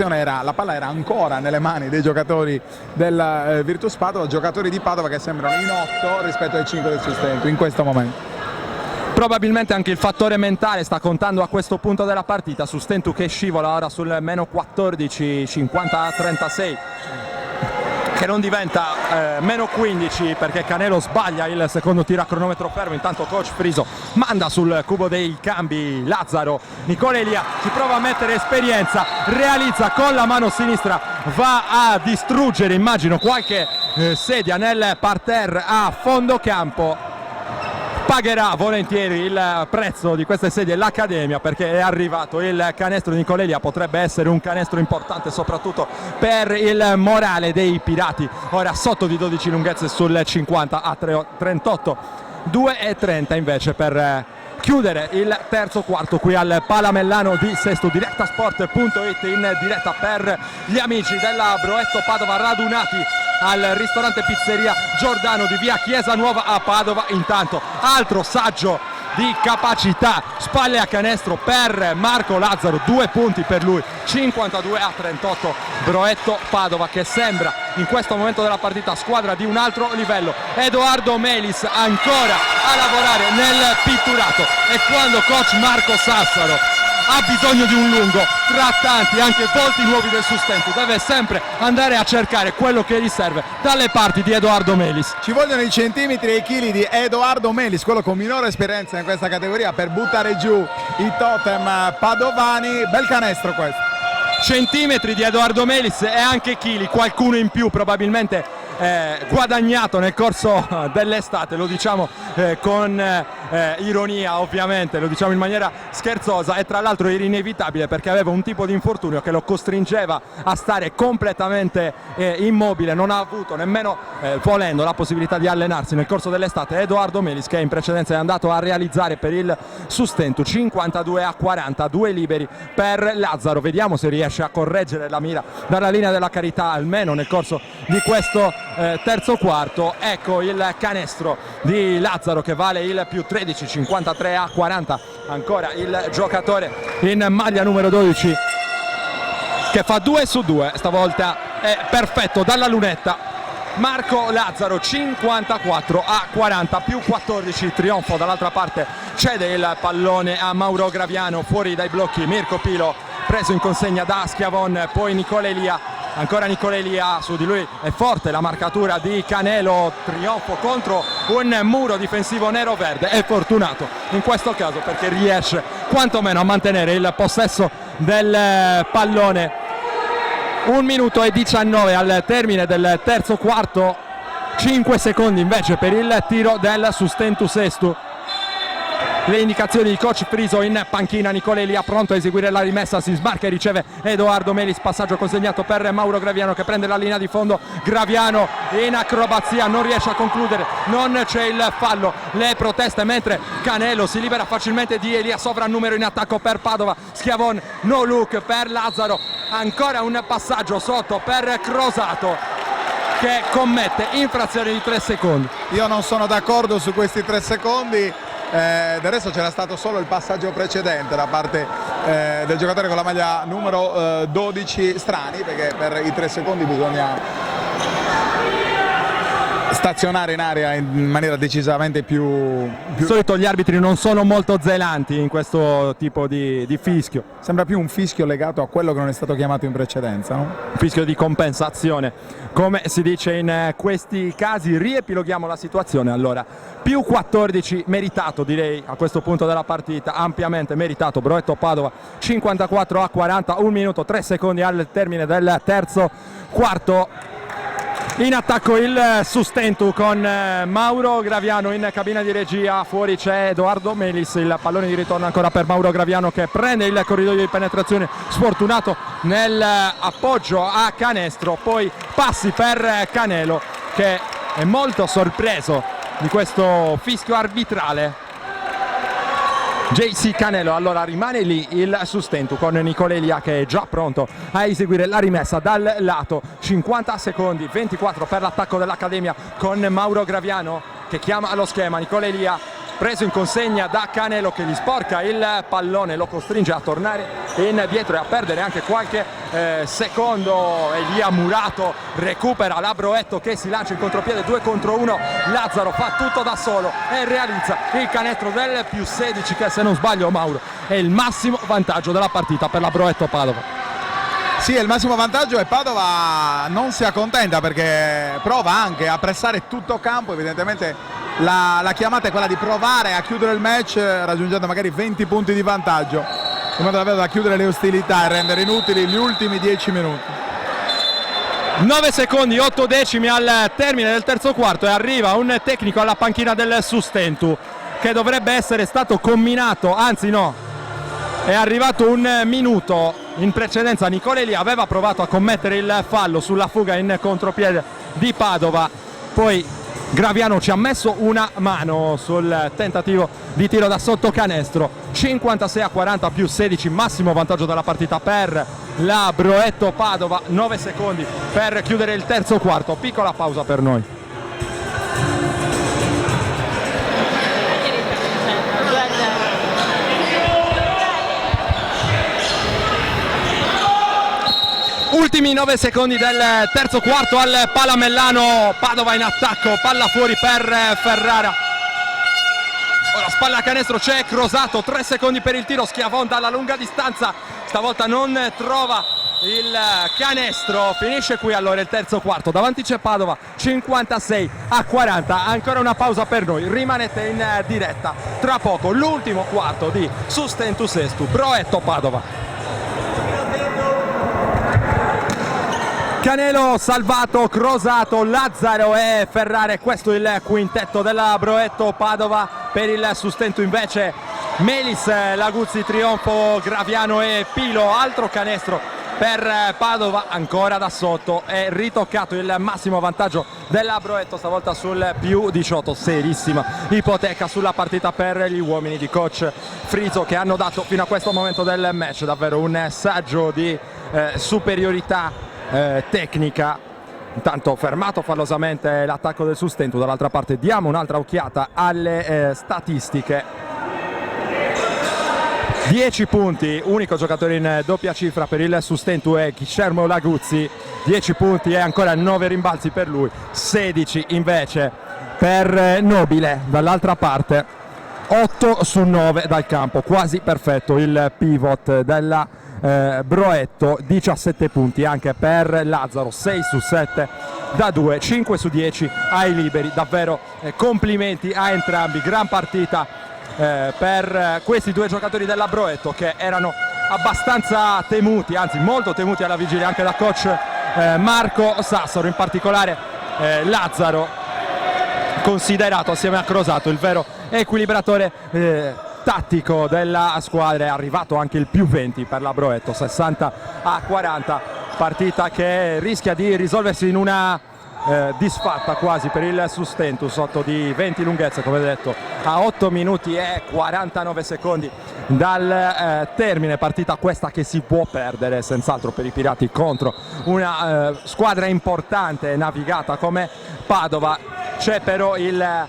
palla era ancora nelle mani dei giocatori del Virtus Padova, giocatori di Padova che sembrano in 8 rispetto ai 5 del Sustentu in questo momento. Probabilmente anche il fattore mentale sta contando a questo punto della partita. Sustentu che scivola ora sul meno 14, 50-36. Che non diventa meno 15 perché Canelo sbaglia il secondo tiro a cronometro fermo. Intanto coach Friso manda sul cubo dei cambi Lazzaro. Nicola Elia ci prova a mettere esperienza, realizza con la mano sinistra, va a distruggere immagino qualche sedia nel parterre a fondo campo. Pagherà volentieri il prezzo di queste sedie l'Accademia perché è arrivato il canestro di Nicolelia, potrebbe essere un canestro importante soprattutto per il morale dei Pirati. Ora sotto di 12 lunghezze sul 50 a 38, 2:30 invece per chiudere il terzo quarto qui al Palamellano di Sesto. Directasport.it in diretta per gli amici della Broetto Padova radunati al ristorante pizzeria Giordano di via Chiesa Nuova a Padova. Intanto altro saggio di capacità, spalle a canestro per Marco Lazzaro, 2 punti per lui, 52-38 Broetto Padova, che sembra in questo momento della partita squadra di un altro livello. Edoardo Melis ancora a lavorare nel pitturato, e quando coach Marco Sassaro ha bisogno di un lungo tra tanti anche volti nuovi del sustento, deve sempre andare a cercare quello che gli serve dalle parti di Edoardo Melis. Ci vogliono i centimetri e i chili di Edoardo Melis, quello con minore esperienza in questa categoria, per buttare giù i totem padovani. Bel canestro questo. Centimetri di Edoardo Melis e anche chili, qualcuno in più probabilmente guadagnato nel corso dell'estate, lo diciamo con ironia, ovviamente lo diciamo in maniera scherzosa, e tra l'altro era inevitabile perché aveva un tipo di infortunio che lo costringeva a stare completamente immobile, non ha avuto nemmeno volendo la possibilità di allenarsi nel corso dell'estate. Edoardo Melis, che in precedenza è andato a realizzare per il Sustento, 52-40, 2 liberi per Lazzaro. Vediamo se riesce a correggere la mira dalla linea della carità almeno nel corso di questo terzo quarto. Ecco il canestro di Lazzaro che vale il più 13, 53-40, ancora il giocatore in maglia numero 12 che fa 2 su 2, stavolta è perfetto dalla lunetta. Marco Lazzaro, 54-40, più 14, trionfo. Dall'altra parte cede il pallone a Mauro Graviano, fuori dai blocchi Mirko Pilo, preso in consegna da Schiavon, poi Nicola Elia, ancora Nicola Elia, su di lui è forte la marcatura di Canelo, trionfo contro un muro difensivo nero-verde. È fortunato in questo caso perché riesce quantomeno a mantenere il possesso del pallone. 1 minuto e 19 al termine del terzo quarto, 5 secondi invece per il tiro del Sustentu Sestu. Le indicazioni di coach Friso in panchina, Nicola Elia pronto a eseguire la rimessa, si smarca e riceve Edoardo Melis, passaggio consegnato per Mauro Graviano che prende la linea di fondo. Graviano in acrobazia non riesce a concludere, non c'è il fallo, le proteste, mentre Canelo si libera facilmente di Elia, sovrannumero in attacco per Padova. Schiavon, no look per Lazzaro, ancora un passaggio sotto per Crosato che commette infrazione di 3 secondi. Io non sono d'accordo su questi 3 secondi. Del resto c'era stato solo il passaggio precedente da parte del giocatore con la maglia numero 12 Strani, perché per i 3 secondi bisogna stazionare in area in maniera decisamente più... Di solito gli arbitri non sono molto zelanti in questo tipo di fischio. Sembra più un fischio legato a quello che non è stato chiamato in precedenza, no? Un fischio di compensazione, come si dice in questi casi. Riepiloghiamo la situazione allora. Più 14 meritato, direi, a questo punto della partita, ampiamente meritato. Broetto Padova 54-40, 1 minuto 3 secondi al termine del terzo quarto. In attacco il Sustentu con Mauro Graviano in cabina di regia, fuori c'è Edoardo Melis, il pallone di ritorno ancora per Mauro Graviano che prende il corridoio di penetrazione, sfortunato nell'appoggio a canestro, poi passi per Canelo che è molto sorpreso di questo fischio arbitrale. JC Canelo, allora rimane lì il Sustentu con Nicola Elia che è già pronto a eseguire la rimessa dal lato. 50 secondi, 24 per l'attacco dell'Accademia con Mauro Graviano che chiama allo schema. Nicola Elia preso in consegna da Canelo che gli sporca il pallone, lo costringe a tornare indietro e a perdere anche qualche secondo. Elia Murato recupera la Broetto che si lancia in contropiede, 2 contro 1. Lazzaro fa tutto da solo e realizza il canestro del più 16 che, se non sbaglio Mauro, è il massimo vantaggio della partita per la Broetto Padova. Sì, è il massimo vantaggio e Padova non si accontenta perché prova anche a pressare tutto campo. Evidentemente la chiamata è quella di provare a chiudere il match raggiungendo magari 20 punti di vantaggio, in modo davvero da chiudere le ostilità e rendere inutili gli ultimi 10 minuti. 9 secondi, 8 decimi al termine del terzo quarto e arriva un tecnico alla panchina del Sustentu che dovrebbe essere stato comminato, anzi no, è arrivato un minuto in precedenza. Nicola Elia aveva provato a commettere il fallo sulla fuga in contropiede di Padova, poi Graviano ci ha messo una mano sul tentativo di tiro da sotto canestro. 56-40 più 16, massimo vantaggio della partita per la Broetto Padova. 9 secondi per chiudere il terzo quarto, piccola pausa per noi. Ultimi 9 secondi del terzo quarto al Palamellano. Padova in attacco, palla fuori per Ferrara. Ora spalla canestro, c'è Crosato, 3 secondi per il tiro, Schiavon dalla lunga distanza, stavolta non trova il canestro. Finisce qui allora il terzo quarto, davanti c'è Padova, 56-40, ancora una pausa per noi, rimanete in diretta, tra poco l'ultimo quarto di Sustentus Estu, Broetto Padova. Canelo, Salvato, Crosato, Lazzaro e Ferrare, questo è il quintetto della Broetto Padova. Per il sustento invece Melis, Laguzzi, Trionfo, Graviano e Pilo. Altro canestro per Padova, ancora da sotto, è ritoccato il massimo vantaggio della Broetto, stavolta sul più 18, serissima ipoteca sulla partita per gli uomini di coach Frizzo, che hanno dato fino a questo momento del match davvero un saggio di superiorità tecnica. Intanto fermato fallosamente l'attacco del Sustento, dall'altra parte diamo un'altra occhiata alle statistiche. 10 punti, unico giocatore in doppia cifra per il Sustento è Guillermo Laguzzi, 10 punti e ancora 9 rimbalzi per lui, 16 invece per Nobile. Dall'altra parte 8 su 9 dal campo, quasi perfetto il pivot della Broetto. 17 punti anche per Lazzaro, 6 su 7 da 2, 5 su 10 ai liberi. Davvero complimenti a entrambi, gran partita per questi due giocatori della Broetto, che erano abbastanza temuti, anzi molto temuti alla vigilia anche da coach Marco Sassaro, in particolare Lazzaro, considerato assieme a Crosato il vero equilibratore tattico della squadra. È arrivato anche il più 20 per la Broetto, 60-40, partita che rischia di risolversi in una disfatta quasi per il Sustentus, sotto di 20 lunghezze come detto a 8 minuti e 49 secondi dal termine. Partita questa che si può perdere senz'altro per i Pirati contro una squadra importante navigata come Padova. C'è però il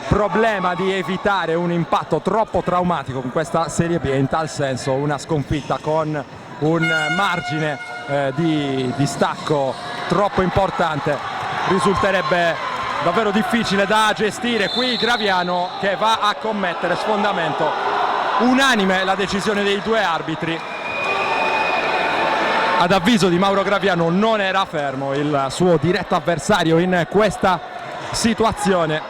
problema di evitare un impatto troppo traumatico con questa Serie B, in tal senso una sconfitta con un margine di distacco troppo importante risulterebbe davvero difficile da gestire. Qui Graviano che va a commettere sfondamento, unanime la decisione dei due arbitri. Ad avviso di Mauro Graviano non era fermo il suo diretto avversario in questa situazione.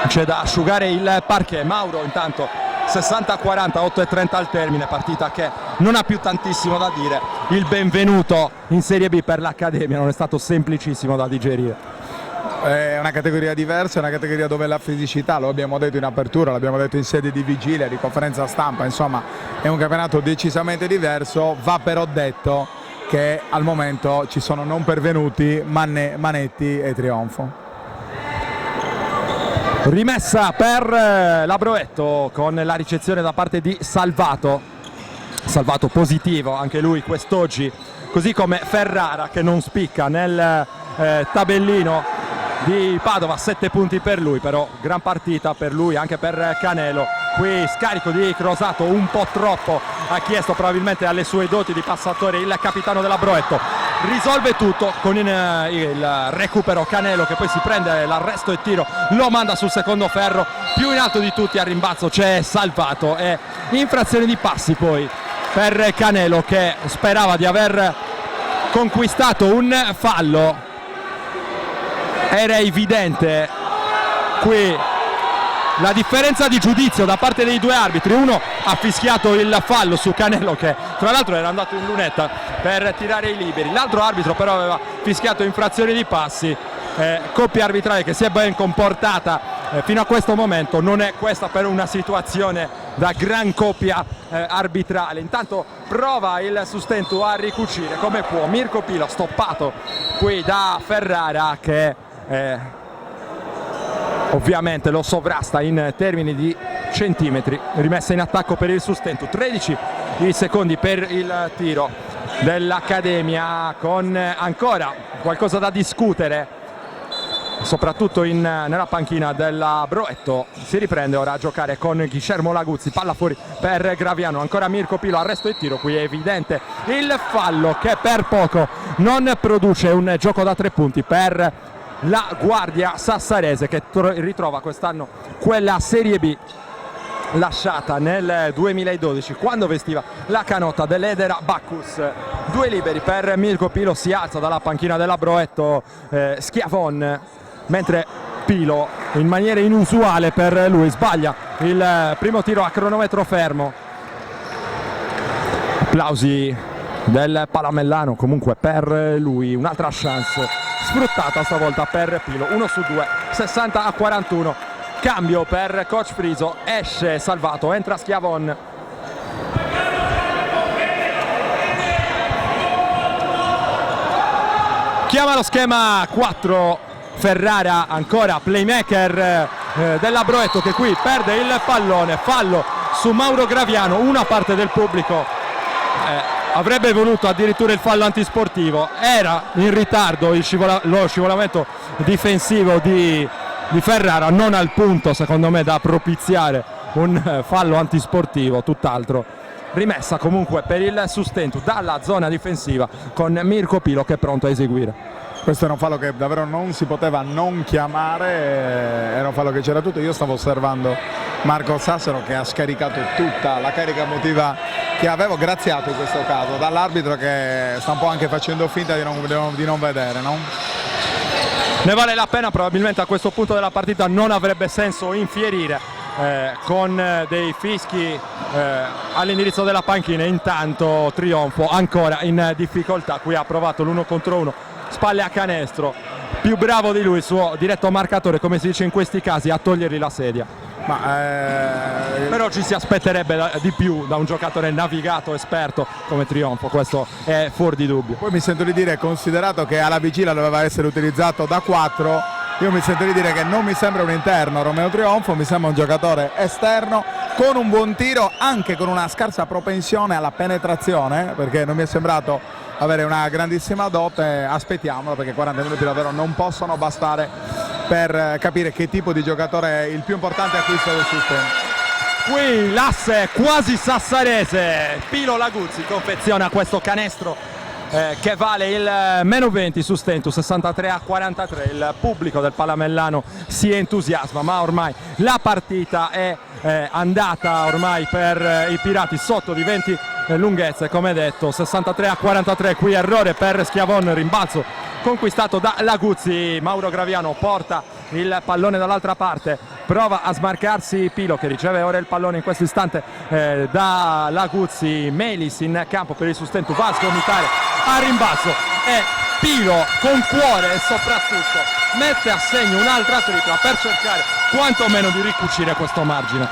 C'è da asciugare il parquet. Mauro intanto 60-40, 8-30 al termine, partita che non ha più tantissimo da dire. Il benvenuto in Serie B per l'Accademia non è stato semplicissimo da digerire. È una categoria diversa, è una categoria dove la fisicità, lo abbiamo detto in apertura, l'abbiamo detto in sede di vigilia, di conferenza stampa, insomma è un campionato decisamente diverso. Va però detto che al momento ci sono non pervenuti Manetti e Trionfo. Rimessa per la Broetto con la ricezione da parte di Salvato positivo anche lui quest'oggi, così come Ferrara che non spicca nel tabellino di Padova, 7 punti per lui, però gran partita per lui, anche per Canelo. Qui scarico di Crosato un po' troppo, ha chiesto probabilmente alle sue doti di passatore il capitano della Broetto, risolve tutto con il recupero Canelo che poi si prende l'arresto e tiro, lo manda sul secondo ferro, più in alto di tutti a rimbalzo c'è Salvato e infrazione di passi poi per Canelo che sperava di aver conquistato un fallo. Era evidente qui la differenza di giudizio da parte dei due arbitri. Uno ha fischiato il fallo su Canelo che tra l'altro era andato in lunetta per tirare i liberi, l'altro arbitro però aveva fischiato infrazione di passi. Coppia arbitrale che si è ben comportata fino a questo momento, non è questa però una situazione da gran coppia arbitrale. Intanto prova il Sustento a ricucire come può Mirko Pilo, stoppato qui da Ferrara che ovviamente lo sovrasta in termini di centimetri. Rimessa in attacco per il Sustentu, 13 i secondi per il tiro dell'Accademia, con ancora qualcosa da discutere soprattutto nella panchina della Broetto. Si riprende ora a giocare con Guillermo Laguzzi, palla fuori per Graviano, ancora Mirko Pilo, arresto e tiro. Qui è evidente il fallo che per poco non produce un gioco da 3 punti per la Guardia Sassarese, che ritrova quest'anno quella Serie B lasciata nel 2012 quando vestiva la canotta dell'Edera Bacchus. 2 liberi per Mirko Pilo, si alza dalla panchina della Broetto Schiavon, mentre Pilo in maniera inusuale per lui sbaglia il primo tiro a cronometro fermo. Applausi del Palamellano comunque per lui, un'altra chance sfruttata stavolta per Pilo. 1 su 2, 60-41. Cambio per coach Friso, esce Salvato, entra Schiavon. Chiama lo schema 4 Ferrara, ancora playmaker della Broetto, che qui perde il pallone. Fallo su Mauro Graviano. Una parte del pubblico avrebbe voluto addirittura il fallo antisportivo. Era in ritardo lo scivolamento difensivo di Ferrara, non al punto secondo me da propiziare un fallo antisportivo, tutt'altro. Rimessa comunque per il Sustentu dalla zona difensiva con Mirko Pilo che è pronto a eseguire. Questo era un fallo che davvero non si poteva non chiamare, era un fallo che c'era tutto. Io stavo osservando Marco Sassaro che ha scaricato tutta la carica emotiva che avevo, graziato in questo caso dall'arbitro, che sta un po' anche facendo finta di non vedere, no? Ne vale la pena, probabilmente a questo punto della partita non avrebbe senso infierire con dei fischi all'indirizzo della panchina. Intanto Trionfo ancora in difficoltà, qui ha provato l'1 contro 1, spalle a canestro, più bravo di lui il suo diretto marcatore, come si dice in questi casi, a togliergli la sedia. Però ci si aspetterebbe di più da un giocatore navigato, esperto come Trionfo, questo è fuori di dubbio. Poi mi sento di dire, considerato che alla vigilia doveva essere utilizzato da 4, io mi sento di dire che non mi sembra un interno Romeo Trionfo, mi sembra un giocatore esterno con un buon tiro, anche con una scarsa propensione alla penetrazione, perché non mi è sembrato avere una grandissima dote. Aspettiamolo, perché 40 minuti davvero non possono bastare per capire che tipo di giocatore è il più importante acquisto del Sustentu. Qui l'asse quasi sassarese, Pilo Laguzzi confeziona questo canestro che vale il meno 20. Sustentu 63-43. Il pubblico del Palamellano si entusiasma, ma ormai la partita è andata ormai per i Pirati sotto di 20 lunghezze, come detto. 63-43. Qui errore per Schiavon, rimbalzo conquistato da Laguzzi. Mauro Graviano porta il pallone dall'altra parte, prova a smarcarsi Pilo, che riceve ora il pallone in questo istante da Laguzzi. Melis in campo per il Sustentu, va a sgomitare a rimbalzo e Pilo con cuore e soprattutto mette a segno un'altra tripla per cercare quantomeno di ricucire questo margine.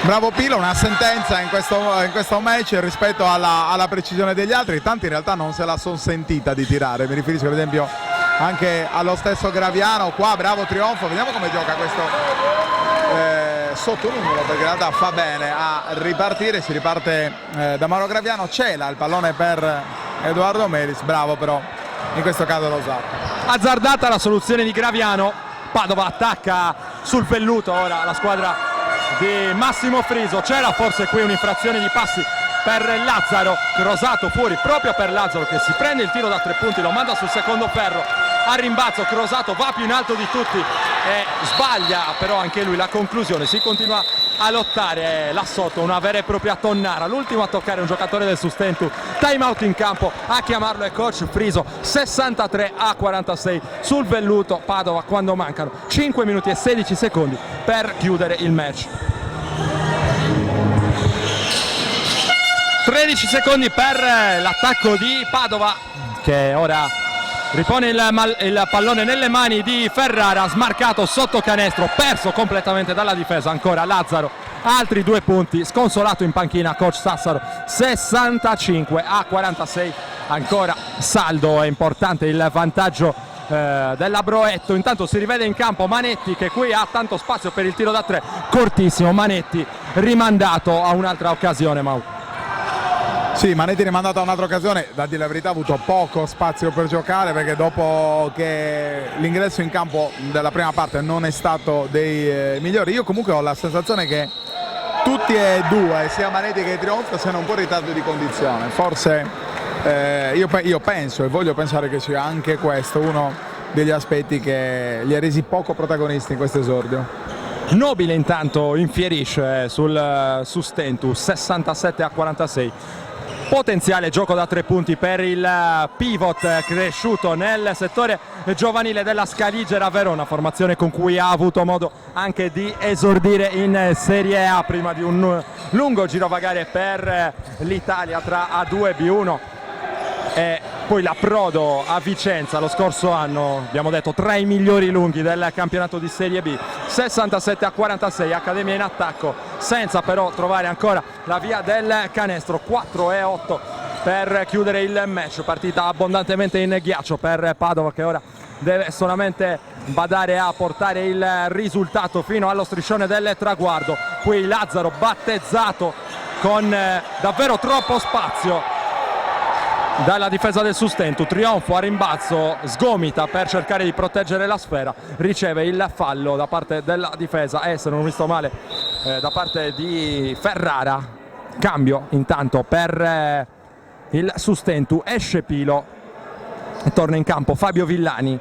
Bravo Pilo, una sentenza in questo match rispetto alla precisione degli altri. Tanti in realtà non se la sono sentita di tirare, mi riferisco ad esempio anche allo stesso Graviano. Qua bravo Trionfo, vediamo come gioca questo sotto numero, perché in realtà fa bene a ripartire. Si riparte da Mauro Graviano, cela il pallone per Edoardo Melis, bravo però in questo caso lo usato. Azzardata la soluzione di Graviano, Padova attacca sul velluto ora la squadra di Massimo Friso. C'era forse qui un'infrazione di passi per Lazzaro, crosato fuori proprio per Lazzaro, che si prende il tiro da 3 punti, lo manda sul secondo ferro a rimbalzo. Crosato va più in alto di tutti e sbaglia però anche lui la conclusione. Si continua a lottare là sotto, una vera e propria tonnara. L'ultimo a toccare un giocatore del Sustentu. Time out in campo, a chiamarlo è coach Friso. 63-46 sul velluto Padova quando mancano 5 minuti e 16 secondi per chiudere il match. 13 secondi per l'attacco di Padova, che ora ripone il pallone nelle mani di Ferrara, smarcato sotto canestro, perso completamente dalla difesa. Ancora Lazzaro, altri 2 punti, sconsolato in panchina coach Sassaro. 65-46, ancora saldo. È importante il vantaggio della Broetto. Intanto si rivede in campo Manetti, che qui ha tanto spazio per il tiro da 3, cortissimo. Manetti rimandato a un'altra occasione, Mau. Sì, Manetti rimandato a un'altra occasione, da dire la verità ha avuto poco spazio per giocare, perché dopo che l'ingresso in campo della prima parte non è stato dei migliori, io comunque ho la sensazione che tutti e due, sia Manetti che Trionfo, siano un po' in ritardo di condizione. Forse io penso e voglio pensare che sia anche questo uno degli aspetti che li ha resi poco protagonisti in questo esordio. Nobile intanto infierisce sul Sustentu, 67-46. Potenziale gioco da 3 punti per il pivot cresciuto nel settore giovanile della Scaligera Verona, formazione con cui ha avuto modo anche di esordire in Serie A prima di un lungo girovagare per l'Italia tra A2 e B1 e poi l'approdo a Vicenza lo scorso anno, abbiamo detto, tra i migliori lunghi del campionato di Serie B. 67-46, Accademia in attacco senza però trovare ancora la via del canestro. 4-8 per chiudere il match, partita abbondantemente in ghiaccio per Padova, che ora deve solamente badare a portare il risultato fino allo striscione del traguardo. Qui Lazzaro battezzato con davvero troppo spazio dalla difesa del Sustentu. Trionfo a rimbalzo, sgomita per cercare di proteggere la sfera, riceve il fallo da parte della difesa e, se non ho visto male, da parte di Ferrara. Cambio intanto per il Sustentu, esce Pilo e torna in campo Fabio Villani.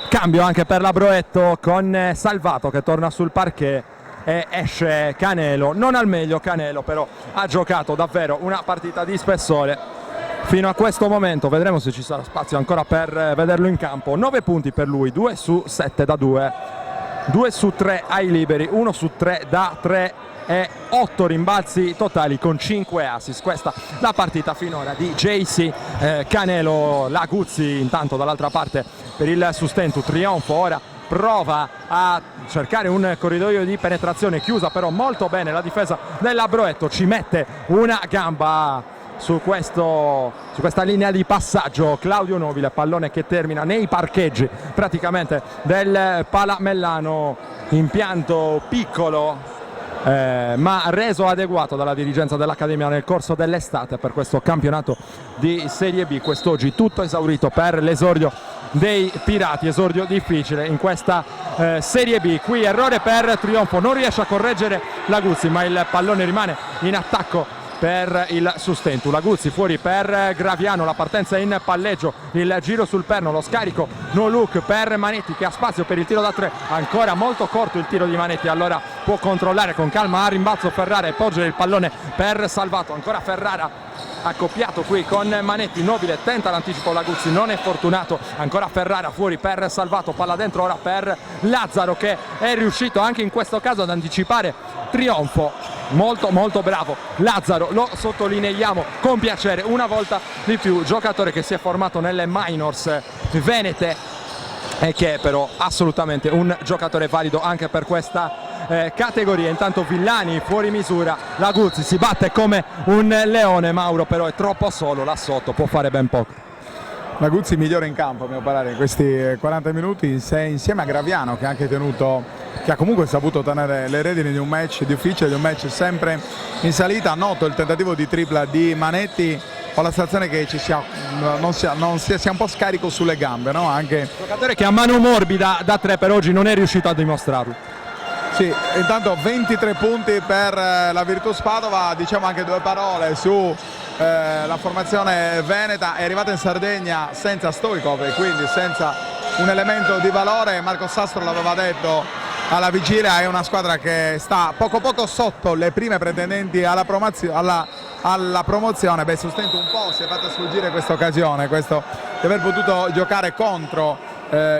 Cambio anche per la Broetto con Salvato che torna sul parquet e esce Canelo, non al meglio Canelo, però ha giocato davvero una partita di spessore fino a questo momento. Vedremo se ci sarà spazio ancora per vederlo in campo. 9 punti per lui, 2 su 7 da 2, 2 su 3 ai liberi, 1 su 3 da 3 e 8 rimbalzi totali con 5 assist. Questa la partita finora di JC Canelo. Laguzzi intanto dall'altra parte per il Sustentu. Trionfo ora prova a cercare un corridoio di penetrazione, chiusa però molto bene la difesa della Broetto, ci mette una gamba su questa linea di passaggio Claudio Nobile, pallone che termina nei parcheggi praticamente del Palamellano. Impianto piccolo ma reso adeguato dalla dirigenza dell'Accademia nel corso dell'estate per questo campionato di Serie B. Quest'oggi tutto esaurito per l'esordio dei Pirati, esordio difficile in questa Serie B. Qui errore per Trionfo, non riesce a correggere Laguzzi, ma il pallone rimane in attacco per il Sustentu. Laguzzi fuori per Graviano, la partenza in palleggio, il giro sul perno, lo scarico no look per Manetti che ha spazio per il tiro da 3, ancora molto corto il tiro di Manetti, allora può controllare con calma a rimbalzo Ferrara e porgere il pallone per Salvato. Ancora Ferrara accoppiato qui con Manetti, Nobile tenta l'anticipo, Laguzzi non è fortunato, ancora Ferrara fuori per Salvato, palla dentro ora per Lazzaro che è riuscito anche in questo caso ad anticipare Trionfo. Molto molto bravo Lazzaro, lo sottolineiamo con piacere una volta di più, giocatore che si è formato nelle minors venete e che è però assolutamente un giocatore valido anche per questa categoria. Intanto Villani fuori misura, Laguzzi si batte come un leone, Mauro però è troppo solo là sotto, può fare ben poco. Laguzzi migliore in campo a mio parere in questi 40 minuti insieme a Graviano che ha comunque saputo tenere le redini di un match difficile, di un match sempre in salita. Noto il tentativo di tripla di Manetti, ho la sensazione che sia un po' scarico sulle gambe, no? Anche giocatore che ha mano morbida da 3 per oggi non è riuscito a dimostrarlo. Sì, intanto 23 punti per la Virtus Padova, diciamo anche 2 parole su la formazione veneta. È arrivata in Sardegna senza Stoikov e quindi senza un elemento di valore. Marco Sastro l'aveva detto alla vigilia, è una squadra che sta poco sotto le prime pretendenti alla promozione. Beh, Sustentu un po' si è fatta sfuggire questa occasione, questo di aver potuto giocare contro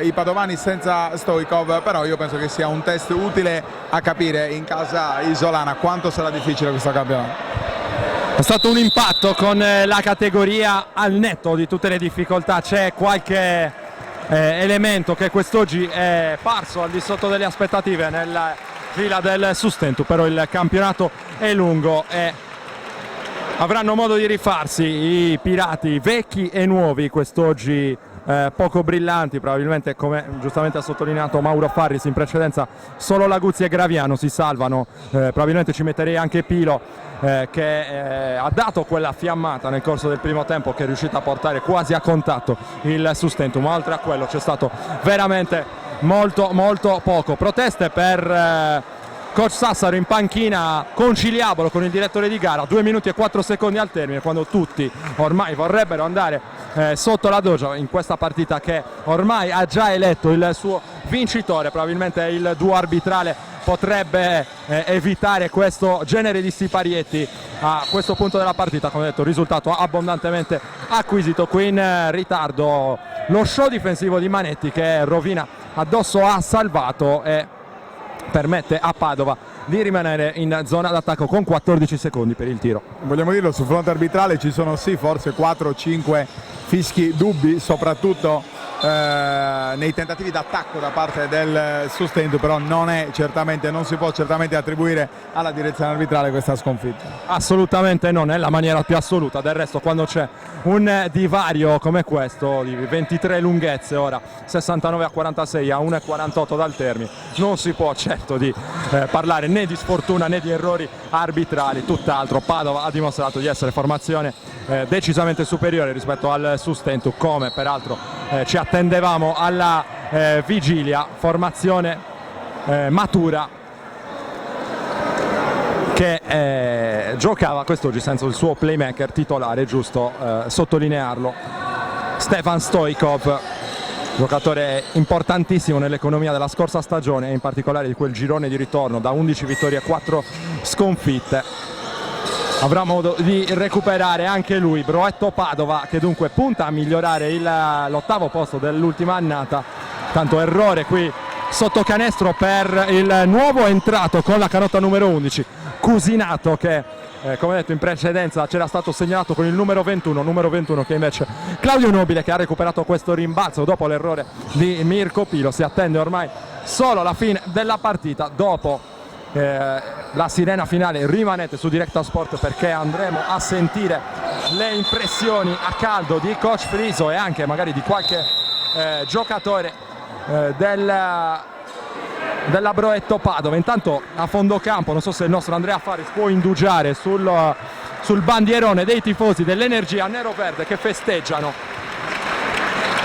i padovani senza Stoikov, però io penso che sia un test utile a capire in casa isolana quanto sarà difficile questo campionato. È stato un impatto con la categoria al netto di tutte le difficoltà, c'è qualche elemento che quest'oggi è parso al di sotto delle aspettative nella fila del Sustentu, però il campionato è lungo e avranno modo di rifarsi i Pirati vecchi e nuovi quest'oggi poco brillanti, probabilmente come giustamente ha sottolineato Mauro Farris in precedenza solo Laguzzi e Graviano si salvano, probabilmente ci metterei anche Pilo che ha dato quella fiammata nel corso del primo tempo, che è riuscita a portare quasi a contatto il Sustentum, ma oltre a quello c'è stato veramente molto poco. Proteste per coach Sassaro in panchina, conciliabolo con il direttore di gara, 2 minuti e 4 secondi al termine, quando tutti ormai vorrebbero andare sotto la doccia in questa partita che ormai ha già eletto il suo vincitore. Probabilmente il duo arbitrale potrebbe evitare questo genere di siparietti a questo punto della partita. Come detto, risultato abbondantemente acquisito. Qui in ritardo lo show difensivo di Manetti, che Rovina addosso ha salvato e permette a Padova di rimanere in zona d'attacco con 14 secondi per il tiro. Vogliamo dirlo, sul fronte arbitrale ci sono sì forse 4 o 5 fischi dubbi, soprattutto nei tentativi d'attacco da parte del Sustentum, però non si può certamente attribuire alla direzione arbitrale questa sconfitta. Assolutamente no, nella maniera più assoluta. Del resto, quando c'è un divario come questo di 23 lunghezze, ora 69 a 46 a 1,48 dal termine, non si può certo di parlare né di sfortuna né di errori arbitrali, tutt'altro. Padova ha dimostrato di essere formazione decisamente superiore rispetto al Sustentum, come peraltro ci attendevamo alla vigilia, formazione matura che giocava quest'oggi senza il suo playmaker titolare, giusto sottolinearlo, Stefan Stoikov, giocatore importantissimo nell'economia della scorsa stagione e in particolare di quel girone di ritorno da 11 vittorie e 4 sconfitte. Avrà modo di recuperare anche lui. Broetto Padova, che dunque punta a migliorare l'8° posto dell'ultima annata. Tanto errore qui sotto canestro per il nuovo entrato con la canotta numero 11, Cusinato, che come detto in precedenza c'era stato segnalato con il numero 21 che invece Claudio Nobile, che ha recuperato questo rimbalzo dopo l'errore di Mirko Pilo. Si attende ormai solo la fine della partita. Dopo la sirena finale rimanete su Directa Sport, perché andremo a sentire le impressioni a caldo di coach Friso e anche magari di qualche giocatore della Broetto Padova. Intanto a fondo campo, non so se il nostro Andrea Faris può indugiare sul bandierone dei tifosi dell'Energia nero-verde che festeggiano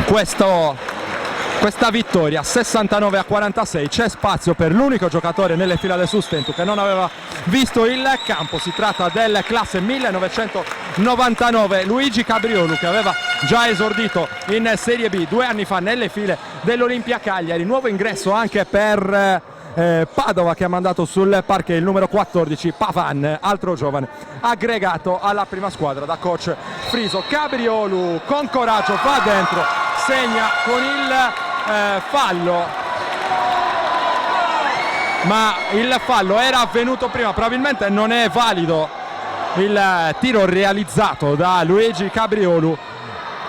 questa vittoria 69 a 46. C'è spazio per l'unico giocatore nelle fila del Sustentum che non aveva visto il campo. Si tratta del classe 1999 Luigi Cabriolu, che aveva già esordito in Serie B 2 anni fa nelle file dell'Olimpia Cagliari. Nuovo ingresso anche per Padova, che ha mandato sul parquet il numero 14 Pavan, altro giovane aggregato alla prima squadra da coach Friso. Cabriolu con coraggio va dentro, segna con il fallo, ma il fallo era avvenuto prima, probabilmente non è valido il tiro realizzato da Luigi Cabriolu.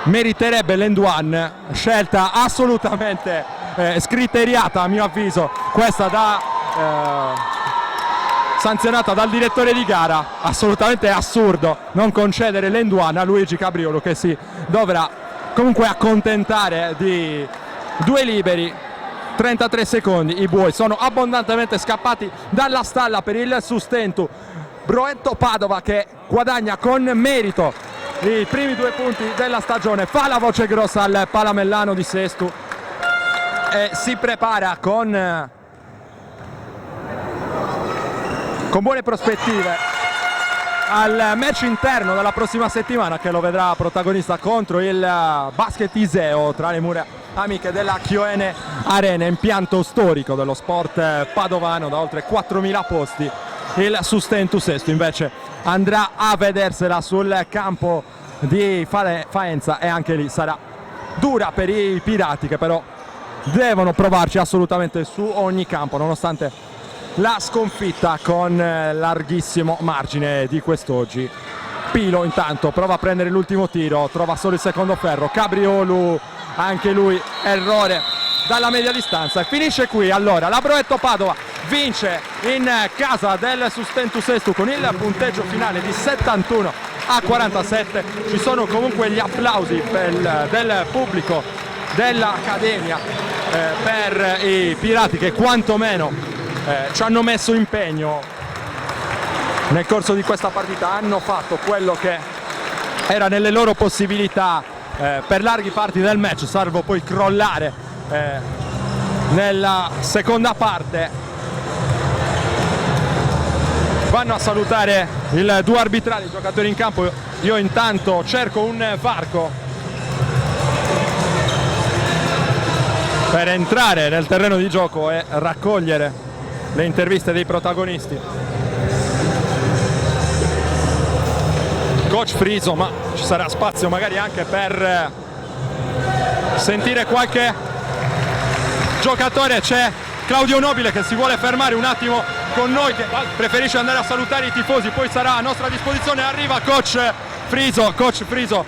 Meriterebbe l'end one, scelta assolutamente scriteriata a mio avviso questa, sanzionata dal direttore di gara. Assolutamente assurdo non concedere l'end one a Luigi Cabriolu, che si dovrà comunque accontentare di 2 liberi. 33 secondi, i buoi sono abbondantemente scappati dalla stalla per il Sustentum. Broetto Padova, che guadagna con merito i primi 2 punti della stagione, fa la voce grossa al Palamellano di Sestu e si prepara con buone prospettive al match interno della prossima settimana, che lo vedrà protagonista contro il Basket Iseo tra le mura amiche della Chioene Arena, impianto storico dello sport padovano da oltre 4.000 posti. Il Sustentum Sestu invece andrà a vedersela sul campo di Faenza e anche lì sarà dura per i pirati, che però devono provarci assolutamente su ogni campo nonostante la sconfitta con larghissimo margine di quest'oggi. Pilo intanto prova a prendere l'ultimo tiro, trova solo il secondo ferro. Cabriolu, anche lui errore dalla media distanza, e finisce qui. Allora la Broetto Padova vince in casa del Sustentum Sestu con il punteggio finale di 71 a 47. Ci sono comunque gli applausi del pubblico dell'Accademia per i Pirati, che quantomeno ci hanno messo impegno nel corso di questa partita, hanno fatto quello che era nelle loro possibilità per larghi parti del match, salvo poi crollare nella seconda parte. Vanno a salutare il duo arbitrale, i giocatori in campo. Io intanto cerco un varco per entrare nel terreno di gioco e raccogliere le interviste dei protagonisti. Coach Friso, ma ci sarà spazio magari anche per sentire qualche giocatore. C'è Claudio Nobile che si vuole fermare un attimo con noi, che preferisce andare a salutare i tifosi, poi sarà a nostra disposizione. Arriva Coach Friso. Coach Friso,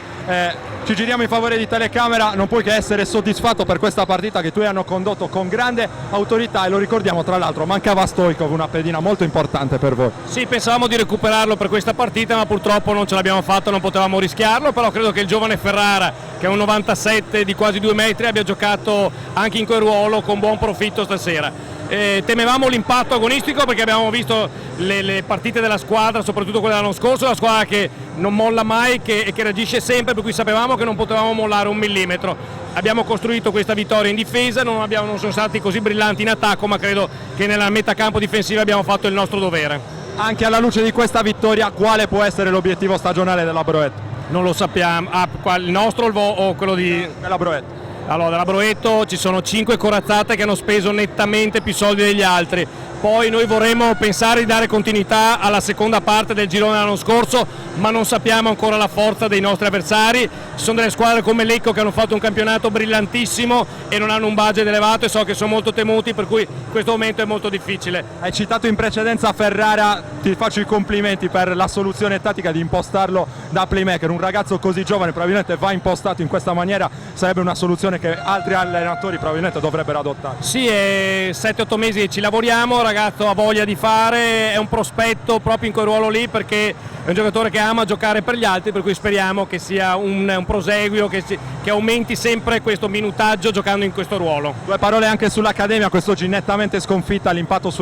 ci giriamo in favore di telecamera, non puoi che essere soddisfatto per questa partita che tu hanno condotto con grande autorità, e lo ricordiamo, tra l'altro mancava Stoichkov, una pedina molto importante per voi. Sì, pensavamo di recuperarlo per questa partita, ma purtroppo non ce l'abbiamo fatto, non potevamo rischiarlo, però credo che il giovane Ferrara, che è un 97 di quasi 2 metri, abbia giocato anche in quel ruolo con buon profitto stasera. Temevamo l'impatto agonistico perché abbiamo visto le partite della squadra, soprattutto quella dell'anno scorso, la squadra che non molla mai e che reagisce sempre, per cui sapevamo che non potevamo mollare un millimetro. Abbiamo costruito questa vittoria in difesa, non sono stati così brillanti in attacco, ma credo che nella metacampo difensiva abbiamo fatto il nostro dovere. Anche alla luce di questa vittoria, quale può essere l'obiettivo stagionale della Broetto? Non lo sappiamo, il nostro o quello della Broetto? Allora, dalla Broetto ci sono 5 corazzate che hanno speso nettamente più soldi degli altri. Poi noi vorremmo pensare di dare continuità alla seconda parte del girone dell'anno scorso, ma non sappiamo ancora la forza dei nostri avversari. Ci sono delle squadre come Lecco che hanno fatto un campionato brillantissimo e non hanno un budget elevato, e so che sono molto temuti, per cui questo momento è molto difficile. Hai citato in precedenza Ferrara, ti faccio i complimenti per la soluzione tattica di impostarlo da playmaker. Un ragazzo così giovane probabilmente va impostato in questa maniera, sarebbe una soluzione che altri allenatori probabilmente dovrebbero adottare. Sì, 7-8 mesi ci lavoriamo, il ragazzo ha voglia di fare, è un prospetto proprio in quel ruolo lì, perché è un giocatore che ama giocare per gli altri, per cui speriamo che sia un proseguio, che aumenti sempre questo minutaggio giocando in questo ruolo. 2 parole anche sull'Accademia, quest'oggi nettamente sconfitta, l'impatto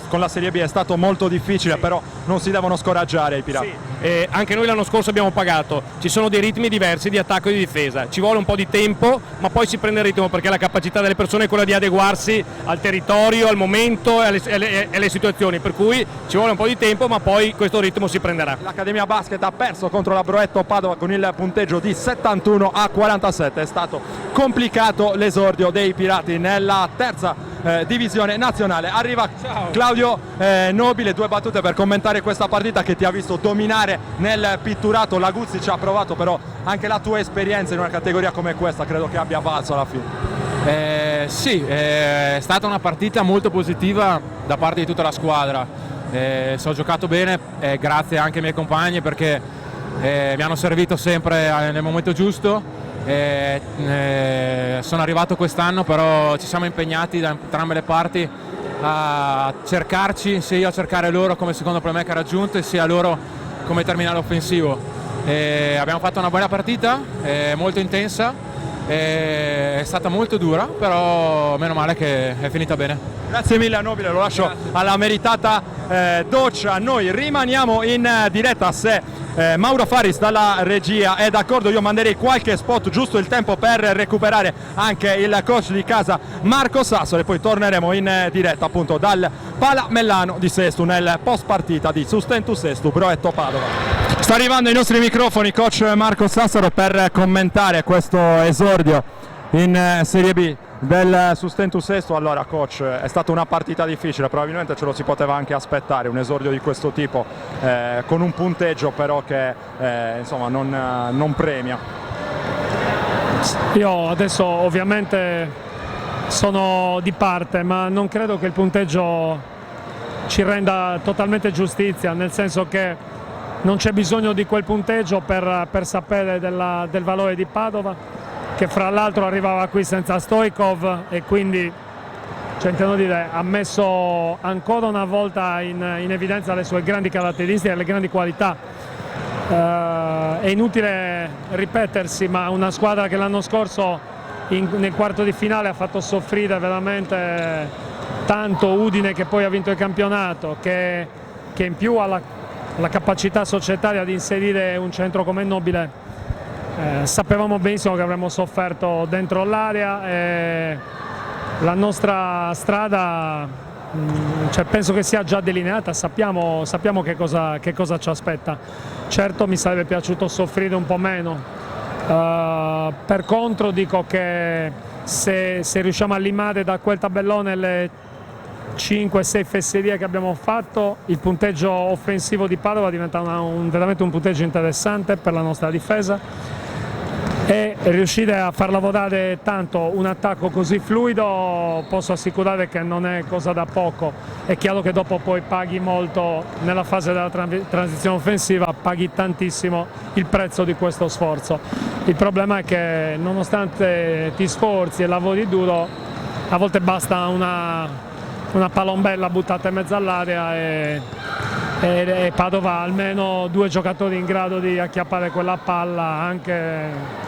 con la Serie B è stato molto difficile, però non si devono scoraggiare i Pirati. Sì. Anche noi l'anno scorso abbiamo pagato, ci sono dei ritmi diversi di attacco e di difesa, ci vuole un po' di tempo, ma poi si prende il ritmo, perché la capacità delle persone è quella di adeguarsi al territorio, al momento e alle situazioni, per cui ci vuole un po' di tempo, ma poi questo ritmo si prenderà. L'Accademia Basket ha perso contro la Broetto Padova con il punteggio di 71-47, è stato complicato l'esordio dei Pirati nella terza divisione nazionale. Arriva Claudio Nobile, 2 battute per commentare questa partita che ti ha visto dominare nel pitturato. La Guzzi ci ha provato, però anche la tua esperienza in una categoria come questa credo che abbia valso alla fine. Sì, è stata una partita molto positiva da parte di tutta la squadra. Ho giocato bene, grazie anche ai miei compagni, perché mi hanno servito sempre nel momento giusto. Sono arrivato quest'anno, però ci siamo impegnati da entrambe le parti a cercarci, sia io a cercare loro come secondo playmaker raggiunto e sia loro come terminale offensivo. Abbiamo fatto una buona partita, molto intensa, è stata molto dura, però meno male che è finita bene. Grazie mille a Nobile, lo lascio alla meritata doccia. Noi rimaniamo in diretta. Se Mauro Faris dalla regia è d'accordo, io manderei qualche spot, giusto il tempo per recuperare anche il coach di casa Marco Sassoli, e poi torneremo in diretta appunto dal Pala Mellano di Sestu nel post partita di Sustentu Sestu Broetto Padova. Sta arrivando ai nostri microfoni coach Marco Sassaro per commentare questo esordio in Serie B del Sustentu Sestu. Allora coach, è stata una partita difficile, probabilmente ce lo si poteva anche aspettare, un esordio di questo tipo, con un punteggio però che insomma non premia. Io adesso ovviamente sono di parte, ma non credo che il punteggio ci renda totalmente giustizia, nel senso che non c'è bisogno di quel punteggio per sapere del valore di Padova, che fra l'altro arrivava qui senza Stoichkov, e quindi intendo dire, ha messo ancora una volta in evidenza le sue grandi caratteristiche e le grandi qualità. È inutile ripetersi, ma una squadra che l'anno scorso nel quarto di finale ha fatto soffrire veramente tanto Udine, che poi ha vinto il campionato, che in più ha la capacità societaria di inserire un centro come Nobile. Sapevamo benissimo che avremmo sofferto dentro l'area e la nostra strada penso che sia già delineata, sappiamo che cosa ci aspetta. Certo, mi sarebbe piaciuto soffrire un po' meno. Per contro dico che se riusciamo a limare da quel tabellone le 5-6 fesserie che abbiamo fatto, il punteggio offensivo di Padova diventa veramente un punteggio interessante per la nostra difesa, e riuscire a far lavorare tanto un attacco così fluido posso assicurare che non è cosa da poco. È chiaro che dopo poi paghi molto nella fase della transizione offensiva, paghi tantissimo il prezzo di questo sforzo. Il problema è che nonostante ti sforzi e lavori duro, a volte basta una palombella buttata in mezzo all'area e Padova ha almeno 2 giocatori in grado di acchiappare quella palla anche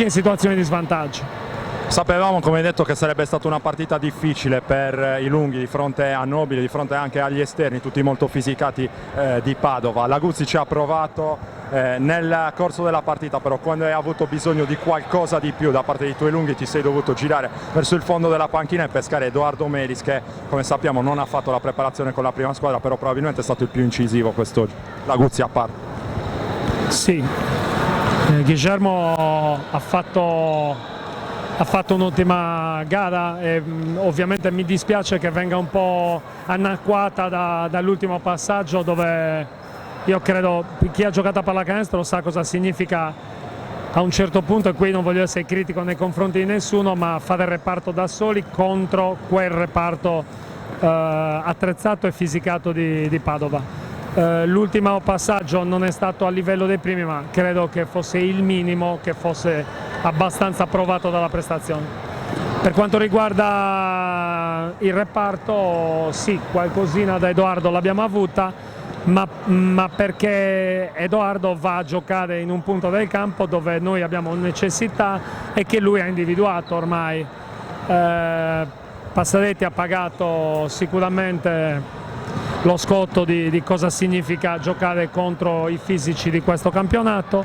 in situazioni di svantaggio. Sapevamo, come hai detto, che sarebbe stata una partita difficile per i lunghi di fronte a Nobile, di fronte anche agli esterni, tutti molto fisicati di Padova. La Guzzi ci ha provato nel corso della partita, però quando hai avuto bisogno di qualcosa di più da parte dei tuoi lunghi ti sei dovuto girare verso il fondo della panchina e pescare Edoardo Melis, che come sappiamo non ha fatto la preparazione con la prima squadra, però probabilmente è stato il più incisivo quest'oggi, la Guzzi a parte. Sì, Guillermo ha fatto un'ottima gara e ovviamente mi dispiace che venga un po' annacquata dall'ultimo passaggio, dove io credo chi ha giocato a pallacanestro sa cosa significa a un certo punto, e qui non voglio essere critico nei confronti di nessuno, ma fare il reparto da soli contro quel reparto attrezzato e fisicato di Padova. L'ultimo passaggio non è stato a livello dei primi, ma credo che fosse il minimo, che fosse abbastanza provato dalla prestazione. Per quanto riguarda il reparto, sì, qualcosina da Edoardo l'abbiamo avuta, ma perché Edoardo va a giocare in un punto del campo dove noi abbiamo necessità e che lui ha individuato ormai. Passaretti ha pagato sicuramente lo scotto di cosa significa giocare contro i fisici di questo campionato,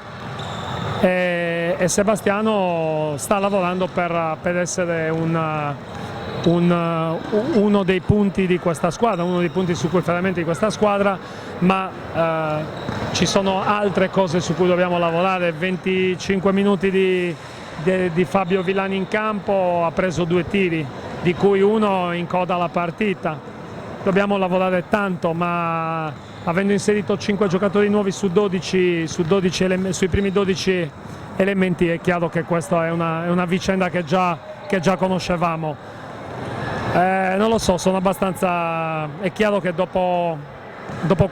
e Sebastiano sta lavorando per essere uno dei punti di questa squadra, uno dei punti su cui ferramenti di questa squadra, ma ci sono altre cose su cui dobbiamo lavorare. 25 minuti di Fabio Villani in campo, ha preso 2 tiri, di cui uno in coda alla partita. Dobbiamo lavorare tanto, ma avendo inserito 5 giocatori nuovi sui primi 12 elementi, è chiaro che questa è una vicenda che già conoscevamo. Non lo so, sono abbastanza... È chiaro che dopo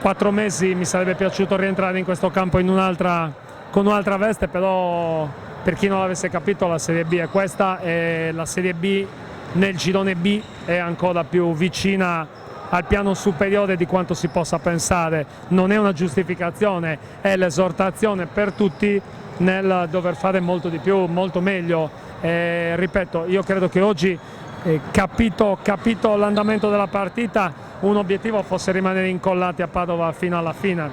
4 mesi mi sarebbe piaciuto rientrare in questo campo con un'altra veste, però per chi non l'avesse capito la Serie B è questa, e la Serie B nel girone B è ancora più vicina al piano superiore di quanto si possa pensare. Non è una giustificazione, è l'esortazione per tutti nel dover fare molto di più, molto meglio. Ripeto, io credo che oggi, capito l'andamento della partita, un obiettivo fosse rimanere incollati a Padova fino alla fine,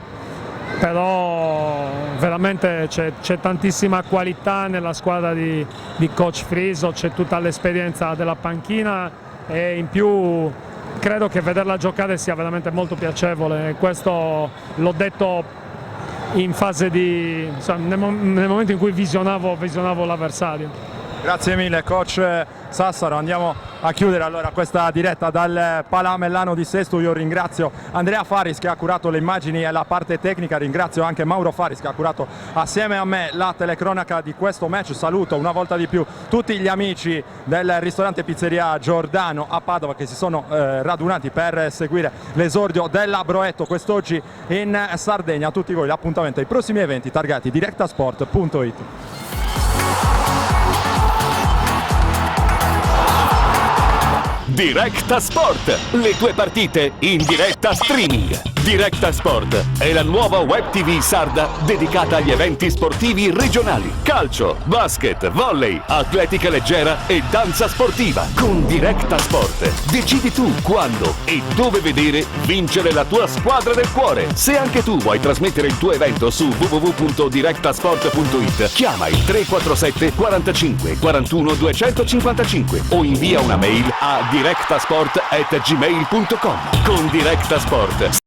però veramente c'è tantissima qualità nella squadra di coach Friso, c'è tutta l'esperienza della panchina, e in più credo che vederla giocare sia veramente molto piacevole. Questo l'ho detto in fase nel momento in cui visionavo l'avversario. Grazie mille coach Sassaro, andiamo a chiudere allora questa diretta dal Palamellano di Sesto. Io ringrazio Andrea Faris che ha curato le immagini e la parte tecnica, ringrazio anche Mauro Faris che ha curato assieme a me la telecronaca di questo match. Saluto una volta di più tutti gli amici del ristorante Pizzeria Giordano a Padova che si sono radunati per seguire l'esordio della Broetto quest'oggi in Sardegna. A tutti voi l'appuntamento ai prossimi eventi targati directasport.it. Directa Sport, le tue partite in diretta streaming. Directa Sport è la nuova web TV sarda dedicata agli eventi sportivi regionali. Calcio, basket, volley, atletica leggera e danza sportiva. Con Directa Sport decidi tu quando e dove vedere vincere la tua squadra del cuore. Se anche tu vuoi trasmettere il tuo evento su www.directasport.it, chiama il 347 45 41 255 o invia una mail a directasport@gmail.com. Con Directa Sport